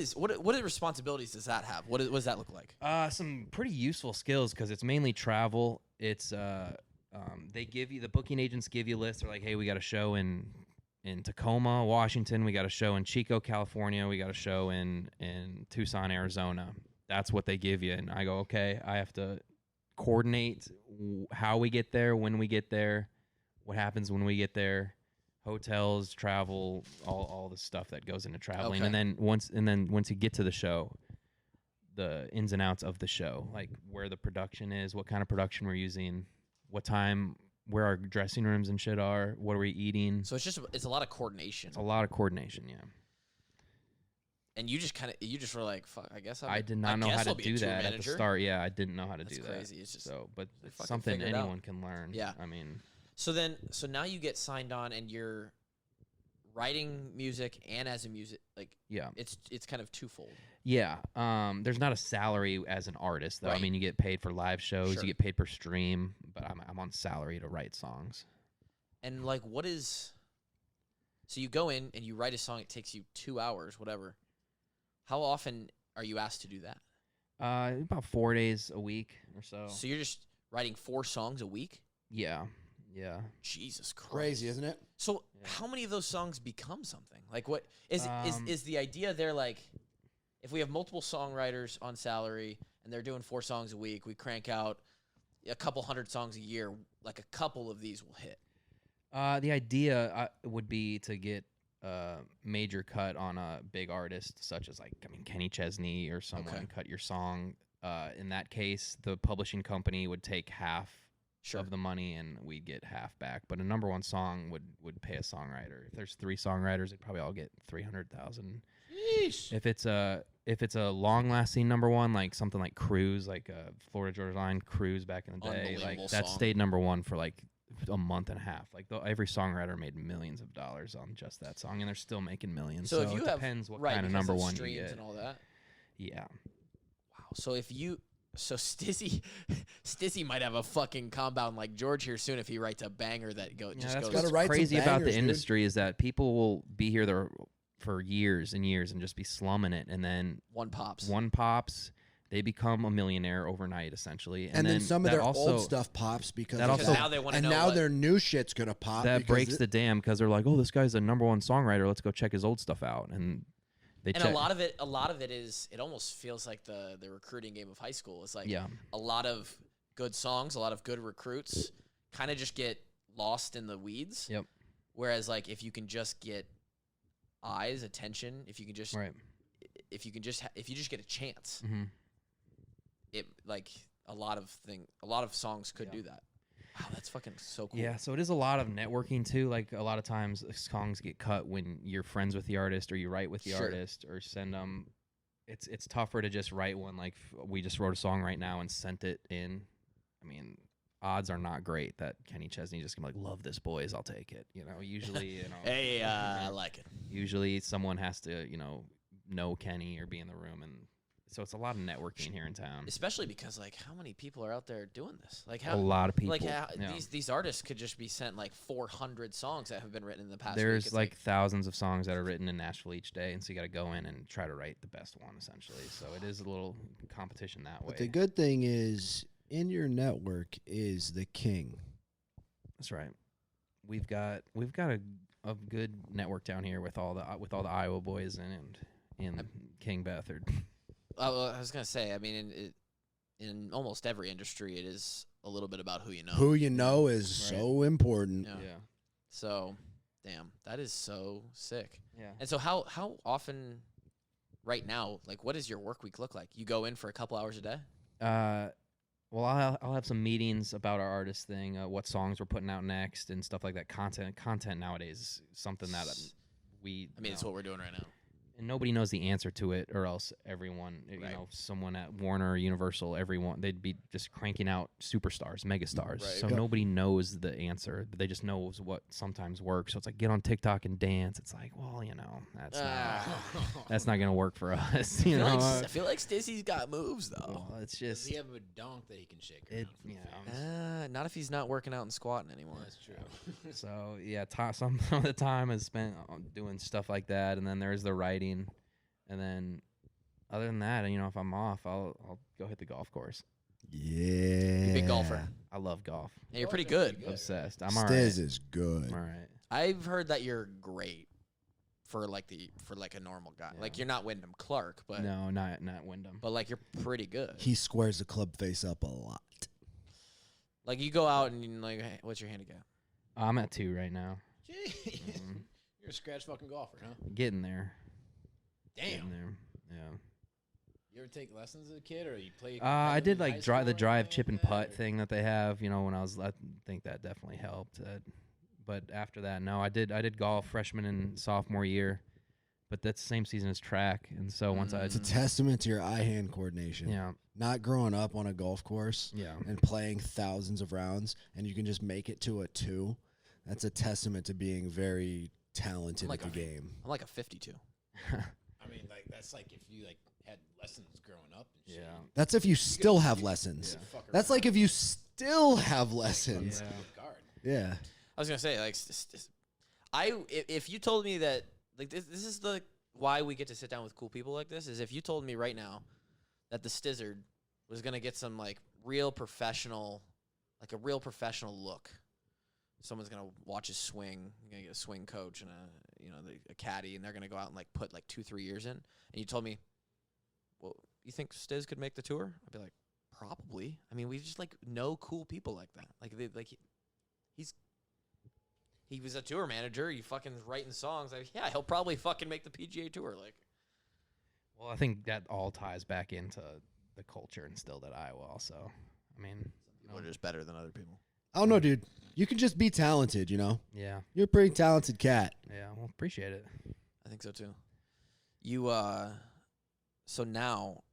responsibilities does that have? What does that look like? Some pretty useful skills because it's mainly travel. It's they give you, the booking agents give you lists. They're like, hey, we got a show in Tacoma, Washington. We got a show in Chico, California. We got a show in Tucson, Arizona. That's what they give you. And I go, okay, I have to coordinate how we get there, when we get there, what happens when we get there, hotels, travel, all the stuff that goes into traveling. Okay. And then once you get to the show, the ins and outs of the show, like where the production is, what kind of production we're using, what time where our dressing rooms and shit are, what are we eating. So it's a lot of coordination. It's a lot of coordination, yeah. And you just were like, fuck, I guess I did not know how to do that at the start. Yeah, I didn't know how to do that. That's crazy. It's just but they it's fucking something figure it out. anyone can learn. Yeah. I mean, So now you get signed on and you're writing music and as a music, like, yeah. it's kind of twofold. Yeah. There's not a salary as an artist though. I Right. mean, you get paid for live shows, Sure. you get paid per stream, but I'm on salary to write songs. And like, so you go in and you write a song. It takes you 2 hours, whatever. How often are you asked to do that? About 4 days a week or so. So you're just writing 4 songs a week? Yeah. Yeah. Jesus Christ. Crazy, isn't it? So Yeah. how many of those songs become something? Like, what is Um, the idea there? Like, if we have multiple songwriters on salary and they're doing 4 songs a week, we crank out a couple hundred songs a year. Like, a couple of these will hit. The idea would be to get a major cut on a big artist, such as Kenny Chesney or someone Okay. cut your song. In that case, the publishing company would take half Sure. of the money and we'd get half back. But a number one song would pay a songwriter. If there's 3 songwriters, they'd probably all get $300,000. If it's a long lasting number one, like something like Cruise, like Florida Georgia Line Cruise back in the day, like Unbelievable that song. stayed number one for like a month and a half. Like every songwriter made millions of dollars on just that song, and they're still making millions. So if you it have depends what right, kind of because number one you streams get. and all that. Yeah. Wow. So Stizzy might have a fucking compound like George here soon if he writes a banger that Yeah, just that's goes. Gotta what's write some crazy about bangers, the dude. industry is that people will be here there for years and years and just be slumming it, and then One pops. one pops, they become a millionaire overnight essentially, And then some of that their also, old stuff pops because that of Because also- now they want to and know now what- their new shit's gonna pop. that because breaks the dam because they're like, oh, this guy's a number one songwriter. Let's go check his old stuff out, and they and check. a lot of it is, it almost feels like the recruiting game of high school. It's like Yeah. a lot of good songs, a lot of good recruits kind of just get lost in the weeds. Yep. Whereas like if you can just get eyes, attention, if you can just Right. if you just get a chance, Hmm. it like a lot of songs could Yeah. do that. Wow, that's fucking so cool. Yeah, so it is a lot of networking too. Like a lot of times songs get cut when you're friends with the artist or you write with the Sure. artist or send them. It's tougher to just write one. Like we just wrote a song right now and sent it in. I mean, odds are not great that Kenny Chesney just gonna be like, love this, boys, I'll take it. Usually, Hey, I like it. usually someone has to, know Kenny or be in the room, and so it's a lot of networking here in town. Especially because like how many people are out there doing this? Like A how lot of people. like how, yeah. these artists could just be sent like 400 songs that have been written in the past week. There's It's like thousands of songs that are written in Nashville each day, and so you got to go in and try to write the best one, essentially. So it is a little competition that way. But the good thing is, in your network is the king. That's right. We've got a good network down here with all the Iowa boys and King Bethard. I was gonna say, I mean, in almost every industry, it is a little bit about who you know. Who you know is Right. so important. Yeah. So, damn, that is so sick. Yeah. And so, how often, right now, like, what does your work week look like? You go in for a couple hours a day. Well, I'll have some meetings about our artist thing, what songs we're putting out next, and stuff like that. Content nowadays is something that we. I mean, it's what we're doing right now. And nobody knows the answer to it, or else everyone, Right. someone at Warner or Universal, everyone, they'd be just cranking out superstars, megastars. Right. So Yep. nobody knows the answer, but they just knows what sometimes works. So it's like, get on TikTok and dance. It's like, well, that's not gonna work for us. I feel like Stacey's got moves though. Well, it's Does just he have a donk that he can shake around? Not if he's not working out and squatting anymore. That's true. So yeah, some of the time is spent on doing stuff like that, and then there's the writing, and then other than that, if I'm off, I'll go hit the golf course. Yeah. You big golfer. I love golf. Yeah, you're pretty good. Obsessed. I'm all right. Stiz is good. I'm all right. I've heard that you're great for like a normal guy. Yeah. Like you're not Wyndham Clark, but No, not Wyndham. but like you're pretty good. He squares the club face up a lot. Like you go out and you're like, hey, what's your handicap? I'm at 2 right now. Jeez. Mhm. You're a scratch fucking golfer, huh? Getting there. Damn. Getting there. Yeah. You ever take lessons as a kid, or you play? I did in high like school the or drive, anything chip, like and that, putt or- thing that they have. When I was think that definitely helped. But after that, no, I did golf freshman and sophomore year, but that's the same season as track. And so once It's a testament to your eye-hand coordination. yeah, Not growing up on a golf course yeah, and playing thousands of rounds, and you can just make it to a 2. That's a testament to being very talented like at the game. I'm like a 52. I mean, like that's like if you like had lessons growing up and shit. yeah, That's if you still have lessons. That's like if you still have lessons. yeah. Guard. Yeah. I was gonna say like if you told me that like this is the why we get to sit down with cool people like this is if you told me right now that the Stizzard was gonna get some like real professional look. Someone's gonna watch his swing. You're gonna get a swing coach and a caddy, and they're gonna go out and like put like 2-3 years in. And you told me, well, you think Stiz could make the tour? I'd be like, probably. I mean, we just like know cool people like that. He was a tour manager. You fucking writing songs. Like, yeah, he'll probably fucking make the PGA Tour. Like, Well, I think that all ties back into the culture instilled at Iowa. Also, I mean, people are just better than other people. I don't know, dude. You can just be talented, you know? yeah, You're a pretty talented cat. yeah. Well, appreciate it. I think so too. You so now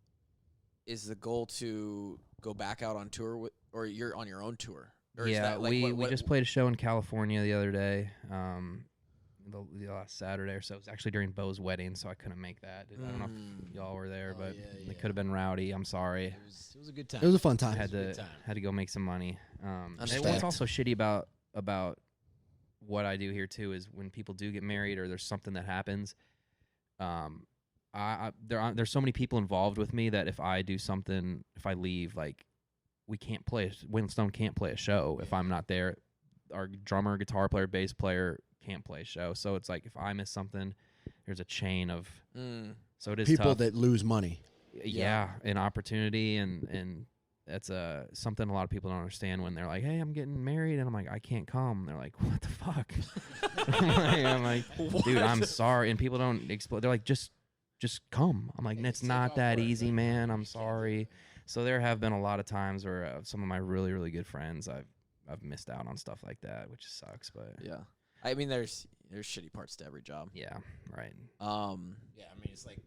is the goal to go back out on tour or you're on your own tour? Or is Yeah, that, like, we what just played a show in California the other day, the last Saturday or so. It was actually during Bo's wedding, so I couldn't make that. I don't know if y'all were there, but yeah. it could have been rowdy. I'm sorry. It was a good time. It was a fun time. Had good to time. had to go make some money. And Respect. what's also shitty about what I do here too is when people do get married or there's something that happens. There's so many people involved with me that if I do something, if I leave, like we can't play. Windstone can't play a show if I'm not there. Our drummer, guitar player, bass player can't play a show. So it's like if I miss something, there's a chain of. So it is People tough. that lose money. Yeah, an opportunity, and that's something a lot of people don't understand when they're like, "Hey, I'm getting married," and I'm like, "I can't come." They're like, "What the fuck?" I'm like, "Dude, I'm sorry," and people don't explain. They're like, "Just come." I'm like, Yeah, "It's just take not off that work, easy, like, man. you I'm can't do sorry." that. So there have been a lot of times where some of my really, really good friends, I've missed out on stuff like that, which sucks. But Yeah. I mean, there's shitty parts to every job. yeah, right. Yeah, I mean, it's like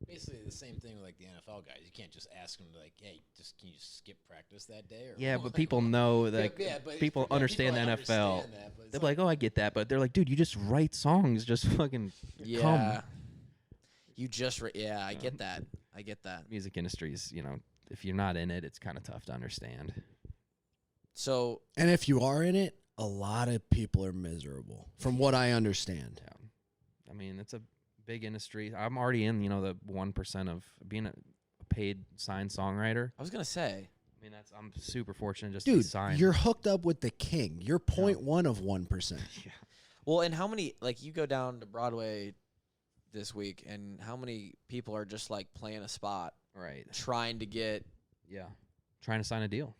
basically the same thing with like the NFL guys. You can't just ask them like, "Hey, can you skip practice that day?" Or Yeah, what? but people know that but people understand the NFL. understand that, but it's They're like, "Oh, I get that," but they're like, "Dude, you just write songs, just fucking Yeah. come." You just I get that. I get that. Music industries, if you're not in it, it's kind of tough to understand. So And if you are in it, a lot of people are miserable, from what I understand. Yeah, I mean, it's a big industry. I'm already in, the 1% of being a paid signed songwriter. I was gonna say, I mean, I'm super fortunate just to be Dude, signed. you're hooked up with the king. You're 0.1 of 1%. well, and how many you go down to Broadway this week, and how many people are just like playing a spot, right? trying to get Yeah, trying to sign a deal.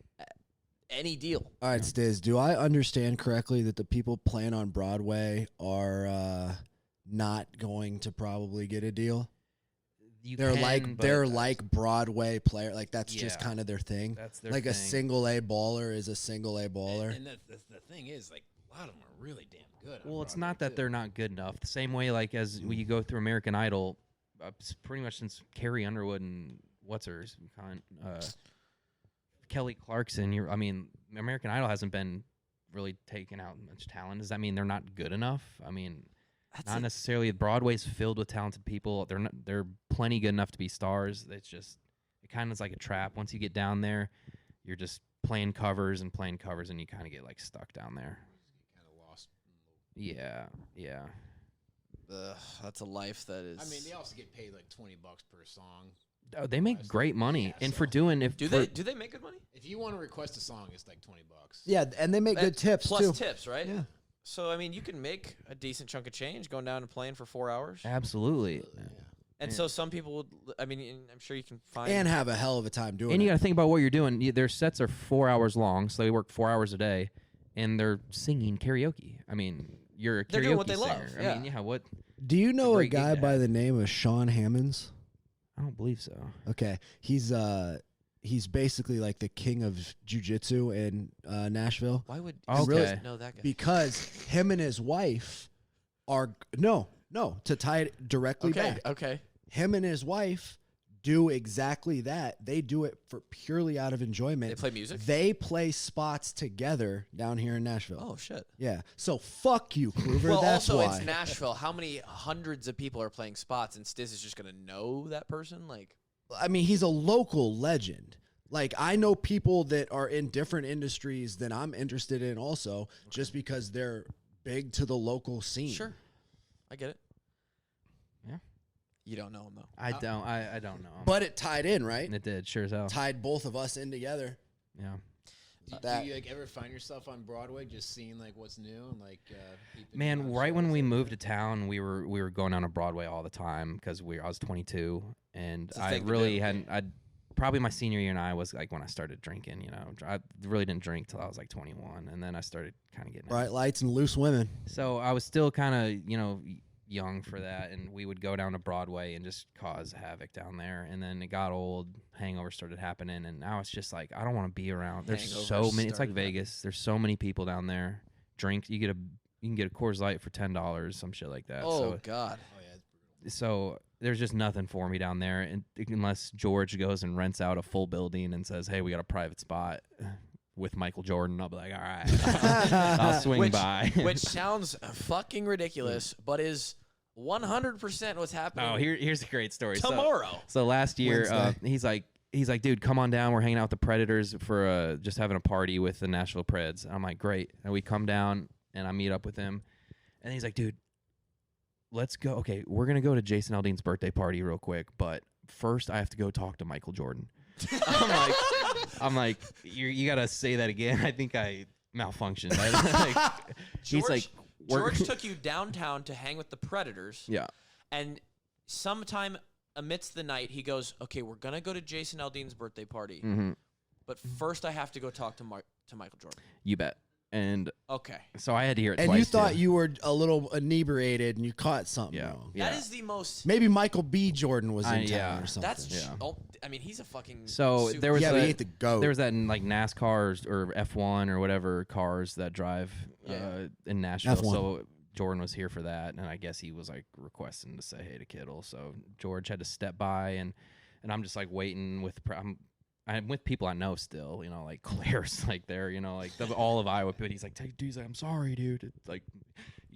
any deal? All right, Stiz, do I understand correctly that the people playing on Broadway are not going to probably get a deal? They're like Broadway player. Like that's just Yeah. kind of their thing. That's their like a thing. single A baller is a single A baller. And the thing is, like, a lot of them are really damn good. on Well, it's Broadway, not that too. they're not good enough. The same way, like as when you go through American Idol, pretty much since Carrie Underwood and Kelly Clarkson. American Idol hasn't been really taking out much talent. Does that mean they're not good enough? I mean, not necessarily. Broadway's filled with talented people. They're plenty good enough to be stars. It's just it kind of is like a trap. Once you get down there, you're just playing covers, and you kind of get like stuck down there. Kind of lost. Yeah. That's a life that is. I mean, they also get paid like $20 per song. Oh, they make great money, Yeah, and so- for doing do they make good money? If you want to request a song, it's like $20. Yeah, and they make good tips plus too. tips, right? Yeah. So I mean, you can make a decent chunk of change going down and playing for 4 hours. Absolutely. And so some people would. I mean, and I'm sure you can find. And have a hell of a time doing And you it. got to think about what you're doing. Their sets are 4 hours long, so they work 4 hours a day, and they're singing karaoke. I mean, you're a karaoke They're doing what they singer. love, I mean, yeah. yeah. What? Do you know a great gig guy to by have. the name of Sean Hammonds? I don't believe so. Okay, he's he's basically like the king of jiu-jitsu in Nashville. Why would Okay. you really know that guy? Because him and his wife are no, to tie it directly back. Okay. Him and his wife do exactly that. They do it for purely out of enjoyment. They play music? They play spots together down here in Nashville. Oh shit. Yeah. So fuck you, Kluver. Well, That's also why. it's Nashville. How many hundreds of people are playing spots, and Stiz is just gonna know that person? Like, I mean, he's a local legend. Like, I know people that are in different industries than I'm interested in also, just because they're big to the local scene. sure, I get it. Yeah. You don't know him though. I don't know. But it tied in, right? And it did, sure as hell. Tied both of us in together. Yeah. Do you like ever find yourself on Broadway just seeing like what's new and like peeping Man, around right when shows we and moved to town, we were going down to Broadway all the time because I was 22, and It's a I thing to really do. hadn't. I probably my senior year and I was like when I started drinking. You know, I really didn't drink till I was like 21, and then I started kind of getting Bright lights and loose women. So I was still kind of young for that, and we would go down to Broadway and just cause havoc down there. And then it got old, hangovers started happening, and now it's just like I don't want to be around. There's so Hangovers many. It's like started Vegas. There's so many people down there. Drink. You can get a Coors Light for $10, some shit like that. Oh God. Oh yeah, it's brutal. So there's just nothing for me down there, and unless George goes and rents out a full building and says, "Hey, we got a private spot with Michael Jordan," I'll be like, "All right, I'll swing by." Which sounds fucking ridiculous, but is 100% what's happening. Oh, here's a great story. tomorrow. So last year, Wednesday. he's like, dude, come on down. We're hanging out with the Predators for just having a party with the Nashville Preds. And I'm like, great. And we come down and I meet up with him, and he's like, dude, let's go. Okay, we're gonna go to Jason Aldean's birthday party real quick, but first I have to go talk to Michael Jordan. I'm like, you gotta say that again. I think I malfunctioned. He's like, George took you downtown to hang with the Predators. yeah. And sometime amidst the night, he goes, "Okay, we're gonna go to Jason Aldean's birthday party, Mm-hmm. but first I have to go talk to Michael Jordan." You bet. And Okay, so I had to hear it And twice. you thought too. you were a little inebriated and you caught something Yeah. wrong. Yeah. that is the most. Maybe Michael B. Jordan was in town yeah. or something. That's. Yeah. Oh, I mean, he's a fucking. So super- there was yeah, a- we ate the goat. There was that in like NASCAR or F1 or whatever cars that drive Yeah. in Nashville. F1. So Jordan was here for that, and I guess he was like requesting to say hey to Kittle. So George had to step by, and I'm just like waiting with. I'm with people I know still, like Claire's like there, like all of Iowa. But he's like, dude's like, I'm sorry, dude. It's like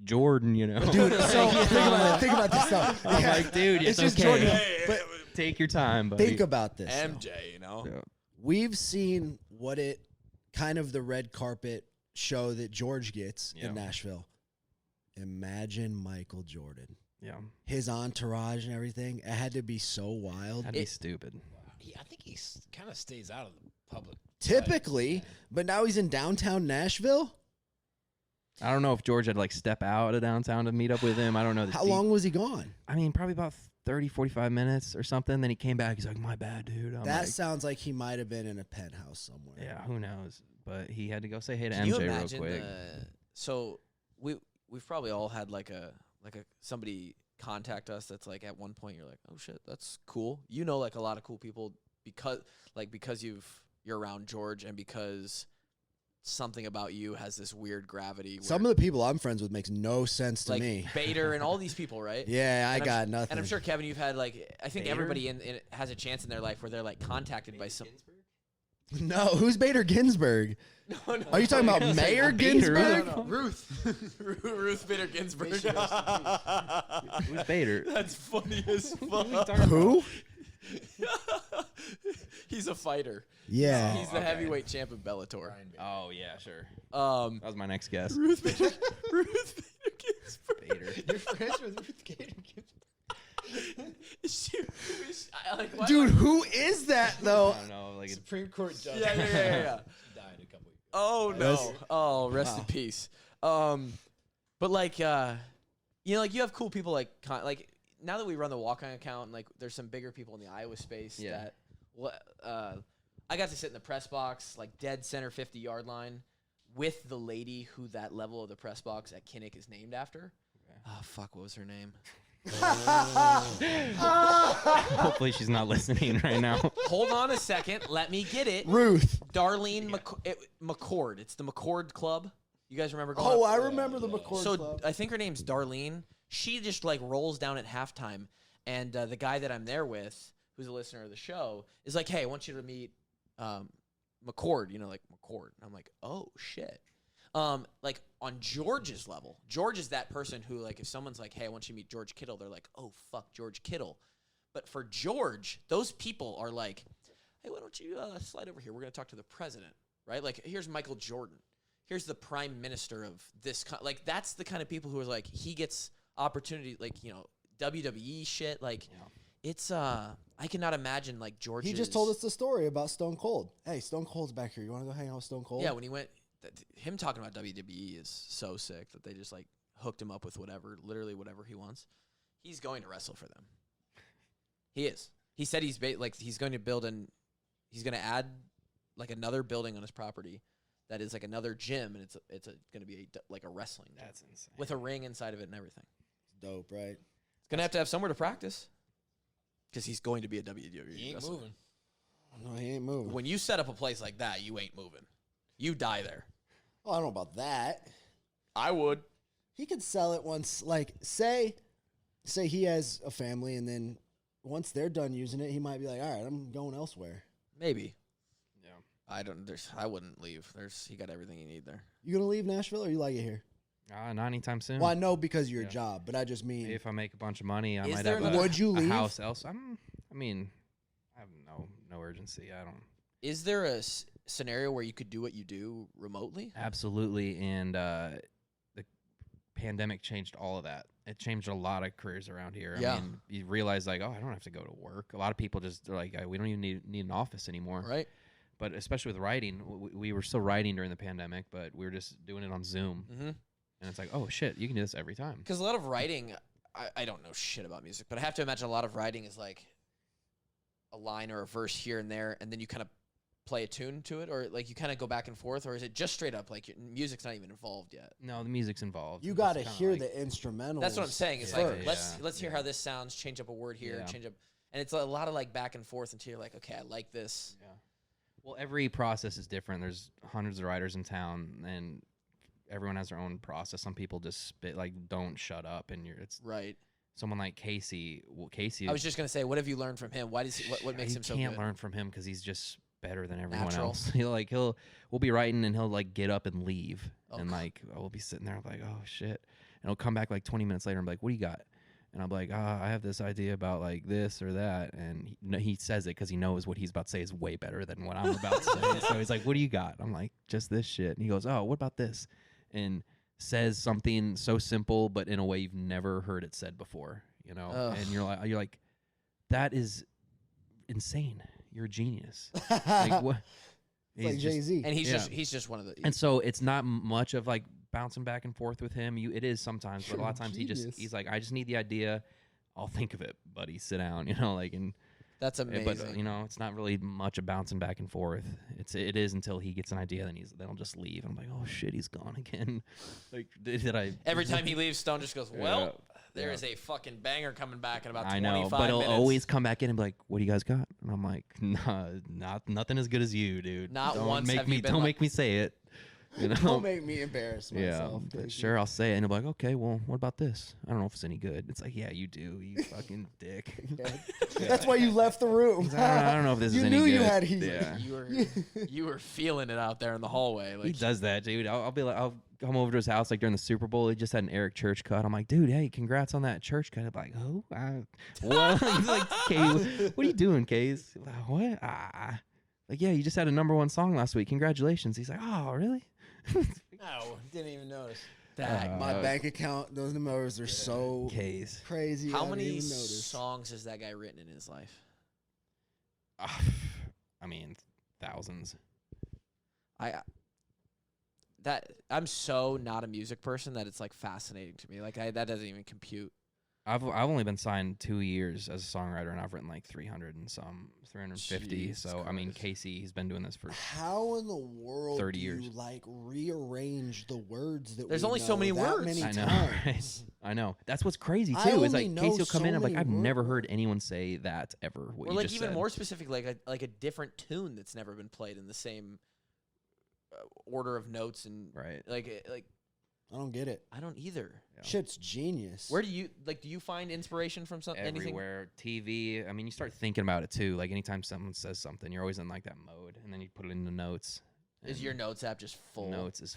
Jordan, Dude, so think about this stuff. I'm like, dude, it's just okay. Jordan. But Take your time, buddy. think about this. though. MJ, Yeah. We've seen what it kind of the red carpet show that George gets Yeah. in Nashville. Imagine Michael Jordan. Yeah, His entourage and everything. It had to be so wild. that'd be stupid. I think he kind of stays out of the public. Typically, but now he's in downtown Nashville. I don't know if George had like step out of downtown to meet up with him. I don't know. How long was he gone? I mean, probably about 30, 45 minutes or something. Then he came back. He's like, my bad, dude. I'm That like, sounds like he might have been in a penthouse somewhere. yeah, who knows? But he had to go say hey to Can you MJ real imagine quick. so we've probably all had like a somebody contact us that's like at one point you're like, oh shit, that's cool. Like a lot of cool people because you're around George and because something about you has this weird gravity. Some of the people I'm friends with makes no sense to like me. Bader and all these people, right? Yeah, I And I'm got nothing. And I'm sure Kevin, you've had like I think Bader? everybody in has a chance in their life where they're like contacted by some. No, who's Bader Ginsburg? No, no. Are you talking about Mayor Bader? Ginsburg? No. Ruth Bader Ginsburg. Who's Bader? That's funny as fuck. Who? He's a fighter. Yeah. He's the okay. heavyweight champ of Bellator. Brian Bader. Oh yeah, sure. That That was my next guess. Ruth Bader Ginsburg. Bader. You're friends with Ruth Gator. Dude, who is that I though? don't know. Like Supreme Court judge. Yeah. She died a couple years ago. Oh no. That's- Oh, rest in Wow. peace. But like, like you have cool people like now that we run the walk-on account, and like there's some bigger people in the Iowa space Yeah. that, I got to sit in the press box, like dead center 50-yard line, with the lady who that level of the press box at Kinnick is named after. Okay. Oh fuck, what was her name? Hopefully she's not listening right now. Hold on a second. Let me get it. Ruth. Darlene McCord. It's the McCord Club. You guys remember going Oh, up? I remember the McCord So Club. I think her name's Darlene. She just like rolls down at halftime, and the guy that I'm there with, who's a listener of the show, is like, "Hey, I want you to meet McCord." You know, like McCord. And I'm like, "Oh shit." Like on George's level, George is that person who, like, if someone's like, "Hey, I want you to meet George Kittle," they're like, "Oh fuck, George Kittle." But for George, those people are like, "Hey, why don't you slide over here? We're gonna talk to the president, right? Like, here's Michael Jordan. Here's the prime minister of this." Like, that's the kind of people who are like, he gets opportunity, like, you know, WWE shit. Like, it's I cannot imagine like George. He just told us the story about Stone Cold. Hey, Stone Cold's back here. You want to go hang out with Stone Cold? Yeah, when he went, him talking about WWE is so sick that they just like hooked him up with whatever, literally whatever he wants. He's going to wrestle for them. He is. He said he's he's going to he's going to add like another building on his property that is like another gym, and it's going to be like a wrestling gym. That's insane. With a ring inside of it and everything. Dope, right? It's going to have somewhere to practice because he's going to be a WWE He ain't wrestler. moving. No, he ain't moving. When you set up a place like that, you ain't moving. You die there. Oh, I don't know about that. I would. He could sell it once. Like, say he has a family, and then once they're done using it, he might be like, "All right, I'm going elsewhere." Maybe. Yeah. I wouldn't leave. He got everything you need there. You gonna leave Nashville, or you like it here? Not anytime soon. Well, I know because of your Yeah. job, but I just mean, If I make a bunch of money, I Is might there have another- would you a leave? house else. I mean, I have no urgency. I don't. Is there a scenario where you could do what you do remotely? Absolutely, and the pandemic changed all of that. It changed a lot of careers around here. Yeah. I mean, you realize like, oh, I don't have to go to work. A lot of people just are like, we don't even need an office anymore. Right. But especially with writing, we were still writing during the pandemic, but we were just doing it on Zoom. Mm-hmm. And it's like, oh shit, you can do this every time. Because a lot of writing, I don't know shit about music, but I have to imagine a lot of writing is like a line or a verse here and there, and then you kind of play a tune to it, or like you kind of go back and forth, or is it just straight up like music's not even involved yet? No, the music's involved. you It's got to kinda hear like- the instrumentals. That's what I'm saying. It's Yeah, like yeah, let's hear yeah. how this sounds. Change up a word here. Yeah. Change up, and it's a lot of like back and forth until you're like, okay, I like this. Yeah. Well, every process is different. There's hundreds of writers in town, and everyone has their own process. Some people just spit, like, don't shut up, and it's Right. someone like Casey. Well, Casey, I was just gonna say, what have you learned from him? Why does what makes you him so can't good? learn from him because he's just better than everyone Natural. else. We'll be writing, and he'll like get up and leave, Oh, and like we'll be sitting there like, oh shit, and he'll come back like 20 minutes later and be like, what do you got? And I'm like, I have this idea about like this or that, and he says it because he knows what he's about to say is way better than what I'm about to say. So he's like, what do you got? I'm like, just this shit. And he goes, oh, what about this? And says something so simple, but in a way you've never heard it said before, you know? Ugh. And you're like, that is insane. You're a genius. Like what? It's like He's just- Jay Z. And Yeah. he's just one of the. and so it's not much of like bouncing back and forth with him. It is sometimes, but a lot of times Genius. he's like, I just need the idea. I'll think of it, buddy. Sit down, you know, like, and That's amazing. but you know, it's not really much of bouncing back and forth. It is until he gets an idea, then he'll just leave. I'm like, oh shit, he's gone again. Like, did I? Every time he leaves, Stone just goes, well, Yeah. there Yeah. is a fucking banger coming back in about I 25 know, but he'll minutes. always come back in and be like, "What do you guys got?" And I'm like, nothing as good as you, dude. Not don't once make have me you been don't like- make me say it. You know? Don't make me embarrass Yeah, myself. but Casey. sure, I'll say it, and he'll be like, "Okay, well, what about this? I don't know if it's any good." It's like, yeah, you do, you fucking dick. That's why you left the room. I don't know if this You is any knew good. you had heat. Yeah. You were feeling it out there in the hallway. He Like, does that, dude. I'll be like, I'll come over to his house like during the Super Bowl. He just had an Eric Church cut. I'm like, dude, hey, congrats on that church cut. I'm like, who? What? He's like, Kay, what are you doing, Kays? Like, what? Like, yeah, you just had a #1 song last week. Congratulations. He's like, oh, really? No, didn't even notice. that. My bank account, those numbers are so Kays. crazy. I How didn't many even notice. songs has that guy written in his life? I mean, thousands. I'm so not a music person that it's like fascinating to me. Like that doesn't even compute. I've only been signed 2 years as a songwriter, and I've written like 350. Jesus So I mean, Christ. Casey, he's been doing this for How in the world 30 do years. you like rearrange the words that There's we only so know many that words. Many I know, times? right? I know. That's what's crazy I too. Is only like know Casey will come so in. I'm like, many I've never words. heard anyone say that ever. What Or you like just even said. more specific, like a different tune that's never been played in the same order of notes and Right. like I don't get it. I don't either. Yeah. Shit's genius. Where do you do you find inspiration from something? Anything? Everywhere, TV. I mean, you start thinking about it too. Like anytime someone says something, you're always in like that mode, and then you put it in the notes. Is and your notes app just full? notes is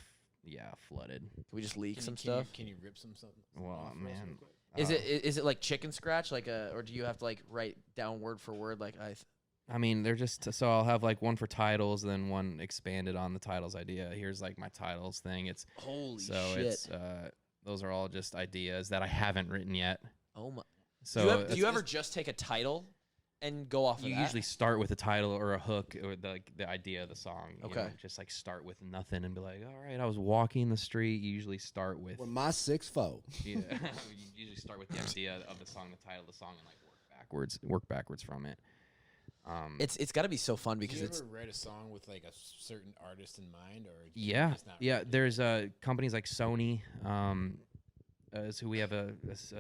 flooded. Can we just leak Can some you, stuff? Can you rip something? Well, off for us real man. quick? Is it like chicken scratch, or do you have to like write down word for word? I mean, they're just so I'll have like one for titles, then one expanded on the titles idea. Here's like my titles thing. It's holy so shit. it's those are all just ideas that I haven't written yet. Oh my! So do you ever just take a title and go off of you that? usually start with a title or a hook or the idea of the song. You Okay. know, just like start with nothing and be like, all right, I was walking the street. You usually start with With my 6'4". yeah. You usually start with the idea of the song, the title of the song, and like work backwards from it. It's got to be so fun Did because you it's ever write a song with like a certain artist in mind, or Yeah, it's not yeah. really? There's companies like Sony, is who we have a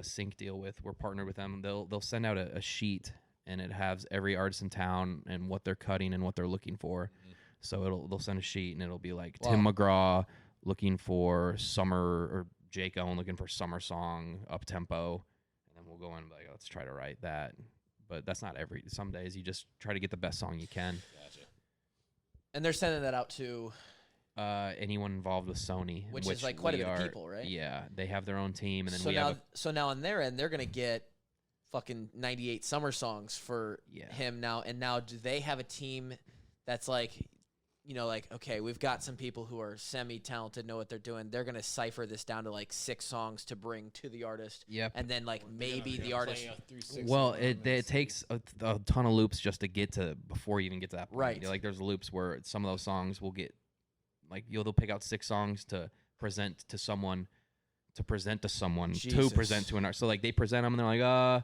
sync deal with. We're partnered with them. They'll send out a sheet, and it has every artist in town and what they're cutting and what they're looking for. Mhm. So they'll send a sheet, and it'll be like Tim McGraw looking for summer, or Jake Owen looking for summer song up tempo, and then we'll go in and be like, let's try to write that. But that's not every. Some days you just try to get the best song you can. Gotcha. and they're sending that out to Anyone involved with Sony, which is like quite a we bit of are- people, right? Yeah, they have their own team, and then so we now have so now on their end they're gonna get fucking 98 summer songs for Yeah. him now. And now do they have a team that's like, like, okay, we've got some people who are semi-talented, know what they're doing. They're gonna cipher this down to like 6 songs to bring to the artist, Yep. and then like Or they're maybe gonna the artist. play a 3/6 Well, of it them and takes a ton of loops just to get to before you even get to that point. Right. Like there's loops where some of those songs will get like they'll pick out 6 songs to present to someone, to present to an artist. So like they present them and they're like,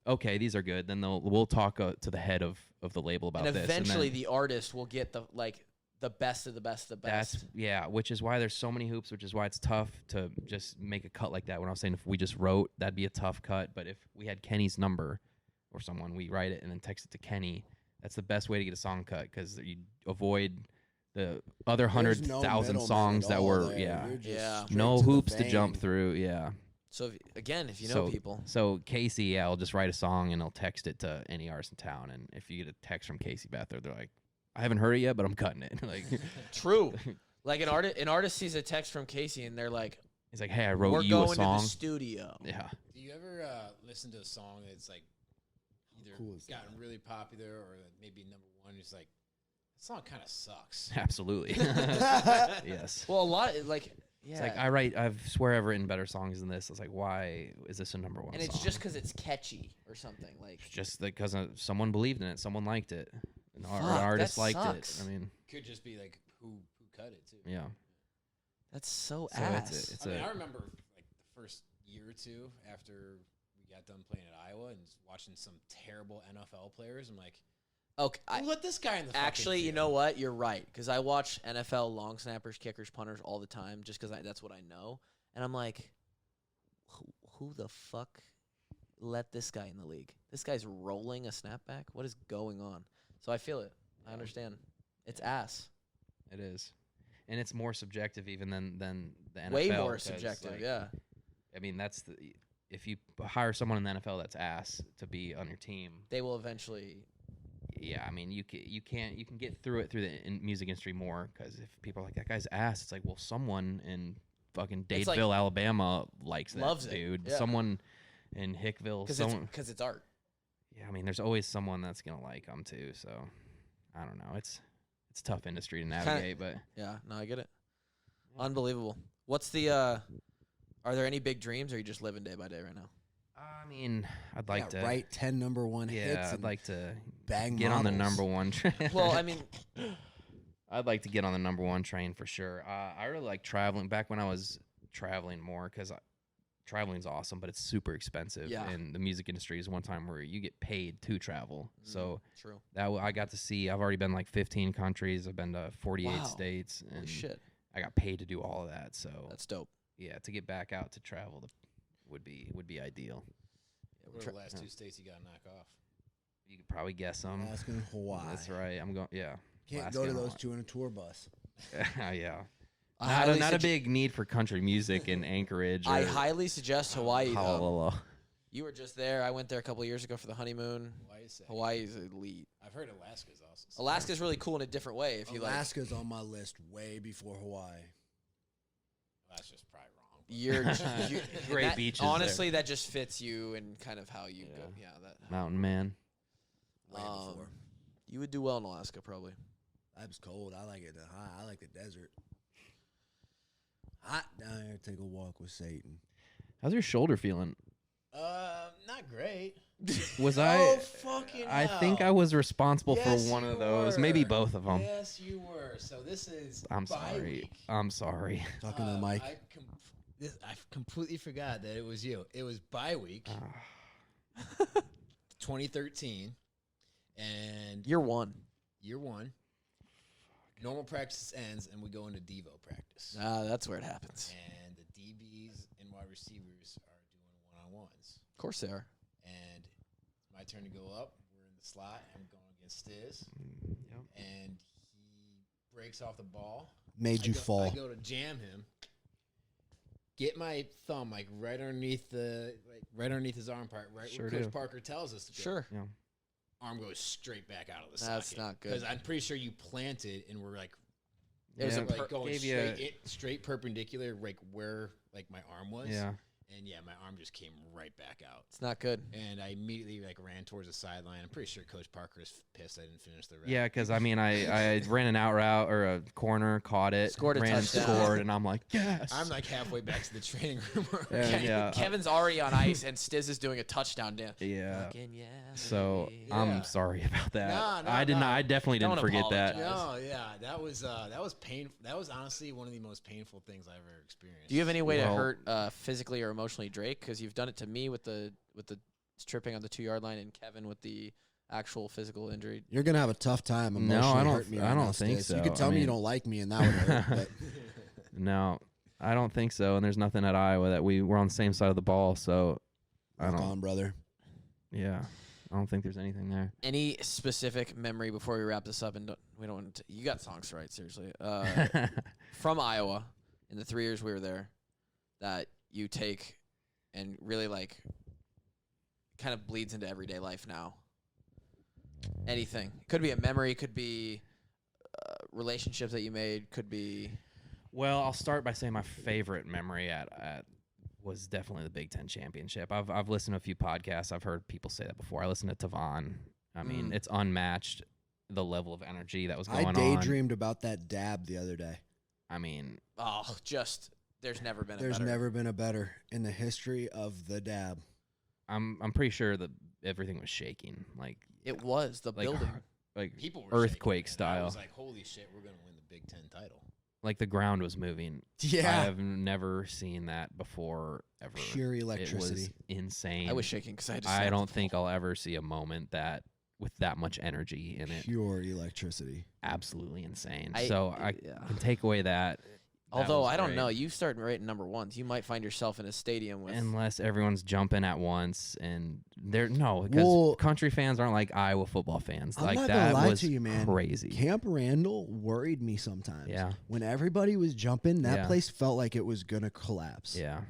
okay, these are good. Then we'll talk to the head of the label about And this. eventually and then the artist will get the best of the best of the best. which is why there's so many hoops, which is why it's tough to just make a cut like that. When I was saying if we just wrote, that'd be a tough cut. But if we had Kenny's number or someone, we write it and then text it to Kenny. That's the best way to get a song cut because you avoid the other There's 100,000 no songs middleman that at all were there. You're just Yeah. straight no to the hoops to jump vein. through. Yeah. So if you know people, So Casey, I'll just write a song and I'll text it to any artist in town. And if you get a text from Casey Beathard, they're like, I haven't heard it yet, but I'm cutting it. Like true. Like an artist sees a text from Casey and they're like, he's like, hey, I "We're wrote you going a to the song. studio." Yeah. Do you ever listen to a song that's like either cool is gotten really popular or that maybe number one? It's like that song kind of sucks. Absolutely. Yes. Well, a lot like It's like I swear I've written better songs than this. It's like, why is this a number one and song? it's just because it's catchy or something. Like, It's just because someone believed in it, someone liked it, an Fuck, artist that liked sucks. it. I mean, Could just be like who cut it too. yeah. that's so So ass. it's I mean, a I remember like the first year or two after we got done playing at Iowa and just watching some terrible NFL players. I'm like, Okay, who let this guy in the actually, fucking you field? know what? You're right because I watch NFL long snappers, kickers, punters all the time just because that's what I know, and I'm like, who the fuck let this guy in the league? This guy's rolling a snapback. What is going on? So I feel it. I understand. It's ass. it is, and it's more subjective even than the NFL. Way more 'cause, subjective. like, Yeah. I mean, if you hire someone in the NFL that's ass to be on your team. They will eventually. Yeah, I mean, you can get through it through the music industry more because if people are like that guy's ass, it's like, well, someone in fucking It's like- Dadeville, Alabama, likes that Loves it, dude. yeah. Someone in Hickville, Because it's art. yeah. I mean, there's always someone that's gonna like them too. So I don't know. It's a tough industry to navigate, but Yeah. No, I get it. Unbelievable. What's the? Are there any big dreams, or are you just living day by day right now? I mean, I'd like to write 10 number one hits. Yeah, I'd and like to bang get on the models. number one. Well, I mean, I'd like to get on the number one train for sure. I really like traveling. Back when I was traveling more, because traveling's awesome, but it's super expensive. Yeah. And the music industry is one time where you get paid to travel. So True. I got to see. I've already been like 15 countries. I've been to 48 Wow. states, Holy and shit. I got paid to do all of that. So That's dope. yeah, to get back out to travel would be ideal. What are the last 2 states you got to knock off? You could probably guess them. Alaska and Hawaii. That's right. I'm going. Yeah. Can't Alaska go to and those Hawaii. 2 in a tour bus. Yeah. I highly Not a sugge- big need for country music in Anchorage. I or highly suggest Hawaii. Though. Honolulu. You were just there. I went there a couple of years ago for the honeymoon. Hawaii's elite. I've heard Alaska's awesome. Alaska's really cool in a different way. If you like, Alaska's on my list way before Hawaii. That's just probably wrong. you're Great that, beaches Honestly, that just fits you and kind of how you go. Yeah. Yeah, that. Mountain Man. Way before. You would do well in Alaska, probably. It's cold. I like it hot. I like the desert. Hot down here. Take a walk with Satan. How's your shoulder feeling? Not great. Was fucking I think I was responsible Yes, for one of you those, maybe were. both of them. Yes, you were. So this is I'm bye sorry. week. I'm sorry. Talking to the mic. I completely forgot that it was you. It was bye week, 2013, and Year one. year 1. Normal practice ends, and we go into Devo practice. That's where it happens. And the DBs and wide receivers are doing one-on-ones. Of course they are. And it's my turn to go up. We're in the slot. I'm going against Stiz. Yep. And he breaks off the ball. Made you fall. I go to jam him. Get my thumb like right underneath his arm part, right Sure where Coach do. Parker tells us to go. Sure. Yeah. Arm goes straight back out of the That's socket. not good. Because I'm pretty sure you planted and we're like, It was Yeah, a like going gave you straight perpendicular, like where like my arm was. Yeah. And yeah, my arm just came right back out. It's not good. And I immediately like ran towards the sideline. I'm pretty sure Coach Parker is pissed I didn't finish the rep. Yeah, because I mean, I ran an out route or a corner, caught it, Scored a ran and touchdown. scored, and I'm like, yes. I'm like halfway back to the training room. And, yeah. Kevin's already on ice, and Stiz is doing a touchdown dance. Yeah. Fucking yeah. So baby. Yeah. I'm sorry about that. No, I did no. not. I definitely didn't Don't forget that. apologize. No, yeah, that was pain. That was honestly one of the most painful things I've ever experienced. Do you have any way Well- to hurt physically or emotionally Drake? Because you've done it to me with the tripping on the 2-yard line, and Kevin with the actual physical injury. You're gonna have a tough time No, emotionally. I don't- hurt me I right don't now, think Stiz. so. You could I tell me you mean- don't like me, and that would hurt. But No, I don't think so. And there's nothing at Iowa that we're on the same side of the ball. So I rock don't. on, brother. Yeah, I don't think there's anything there. Any specific memory before we wrap this up? And we don't want to. You got songs right, seriously. From Iowa, in the 3 years we were there, that you take and really like kind of bleeds into everyday life now. Anything. Could be a memory, could be relationships that you made, could be. Well, I'll start by saying my favorite memory at was definitely the Big Ten championship. I've listened to a few podcasts. I've heard people say that before. I listened to Tavon. I mean, it's unmatched, the level of energy that was going I on. daydreamed about that dab the other day. I mean, Oh, just there's never been a There's better. never been a better in the history of the dab. I'm pretty sure that everything was shaking, like It was the like building. like People were earthquake shaking, man. I style. was like, holy shit, we're gonna win the Big Ten title. like the ground was moving. I Yeah, have never seen that before ever. pure It was electricity. insane. I was shaking because I just. I don't think I'll ever see a moment that with that much energy in it. Pure electricity. Absolutely insane. I- So I yeah. can take away that. Although was I don't great. know, you start rating number ones, you might find yourself in a stadium with. Unless everyone's jumping at once, and because Well- country fans aren't like Iowa football fans. I'm like not that gonna lie was to you, man. crazy. Camp Randall worried me sometimes. Yeah. When everybody was jumping, that Yeah. place felt like it was gonna collapse. Yeah,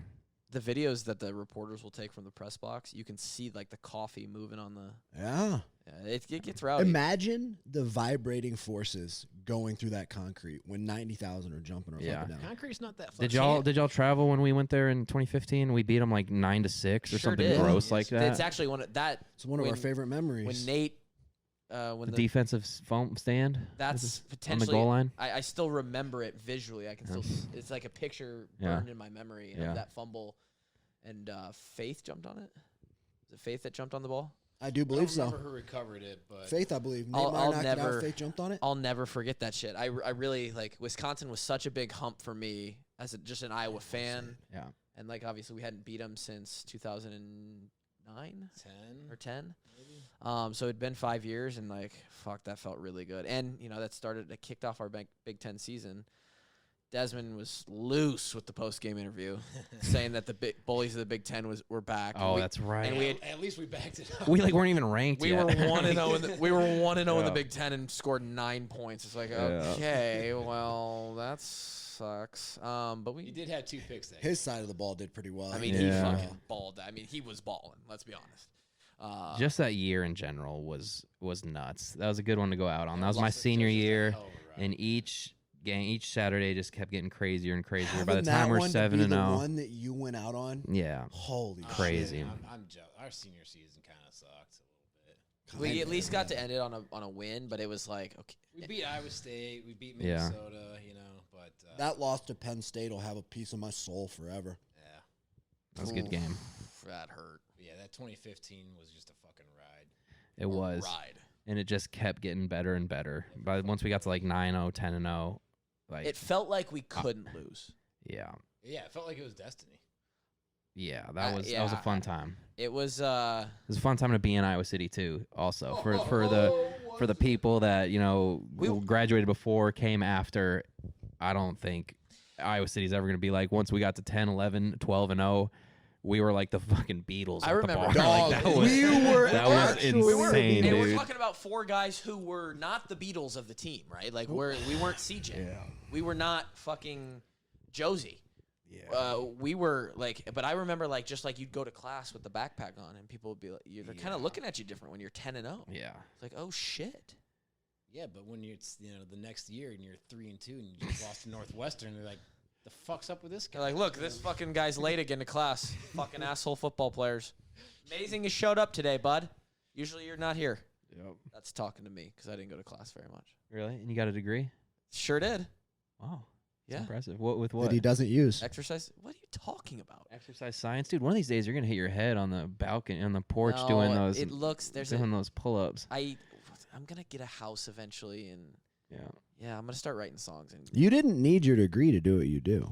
the videos that the reporters will take from the press box, you can see like the coffee moving on the. Yeah. Yeah, it gets rowdy. Imagine the vibrating forces going through that concrete when 90,000 are jumping or Yeah. fucking down. Concrete's not that. Did fun. y'all travel when we went there in 2015? We beat them like 9-6 or Sure something did. gross Yes. like that. It's actually one of that It's one of our When- favorite memories. when Nate, when the defensive foam stand. that's on the potentially goal line. I still remember it visually. I can still. It's like a picture Yeah. burned in my memory Yeah. of that fumble, and Faith jumped on it. Was it Faith that jumped on the ball? I do I don't believe so. remember who recovered it, but Faith, I believe. I'll Neymar knocked it never- out. Faith jumped on it. I'll never forget that shit. I really like Wisconsin was such a big hump for me as just an Iowa fan, Yeah. and like obviously we hadn't beat them since 2009 or 10. Maybe. So it'd been 5 years, and like fuck, that felt really good. And that kicked off our Big Ten season. Desmond was loose with the post-game interview, saying that the bullies of the Big Ten were back. Oh, that's right. And at least we backed it up. We weren't even ranked we yet. were 1-0 we were 1-0 in the Yeah. Big Ten and scored 9 points. It's like, okay, well, that sucks. But He did have 2 picks there. His side of the ball did pretty well. I mean, he fucking balled. I mean, he was balling. Let's be honest. Just that year in general was nuts. That was a good one to go out on. That was my Lost it senior just a year, hell of a ride. and each Saturday just kept getting crazier and crazier. By the Having time that we're one to be 7-0, the one that you went out on, yeah, holy Crazy. shit. I'm jealous. Our senior season kind of sucked a little bit. We at Kinda, least got to man. end it on a win, but it was like, okay. We beat Iowa State. We beat Yeah. Minnesota. But That loss to Penn State will have a piece of my soul forever. yeah, that was a good game. That hurt. But yeah. That 2015 was just a fucking ride. It was, Ride. and it just kept getting better and better. But once we got to like 9-0, 10-0, like It felt like we couldn't lose. yeah, Yeah, it felt like it was destiny. yeah, that was a fun time. It was It was a fun time to be in Iowa City too. Also for the people that graduated before, came after. I don't think Iowa City's ever going to be like, once we got to 10, 11, 12 and 0, we were like the fucking Beatles. I at remember, the bar. dog, Like, that was, we were that was actually- insane, and dude. we're talking about 4 guys who were not the Beatles of the team, right? Like we weren't CJ. Yeah. We were not fucking Josie. Yeah. We were like, but I remember like just like you'd go to class with the backpack on, and people would be like, they're kind of looking at you different when you're 10-0. Yeah. It's like, oh shit. Yeah, but when you're the next year and you're 3-2 and you just lost to Northwestern, they're like, the fuck's up with this guy? They're like, look, this fucking guy's late again to class. Fucking asshole football players. Amazing you showed up today, bud. Usually you're not here. Yep. That's talking to me because I didn't go to class very much. Really? And you got a degree? Sure did. Wow. That's Yeah. impressive. With what? That he doesn't use. Exercise? What are you talking about? Exercise science, dude. One of these days, you're gonna hit your head on the balcony, on the porch, No, doing those, It looks there's doing those pull-ups. I'm gonna get a house eventually, and Yeah. I'm gonna start writing songs. And You didn't need your degree to do what you do.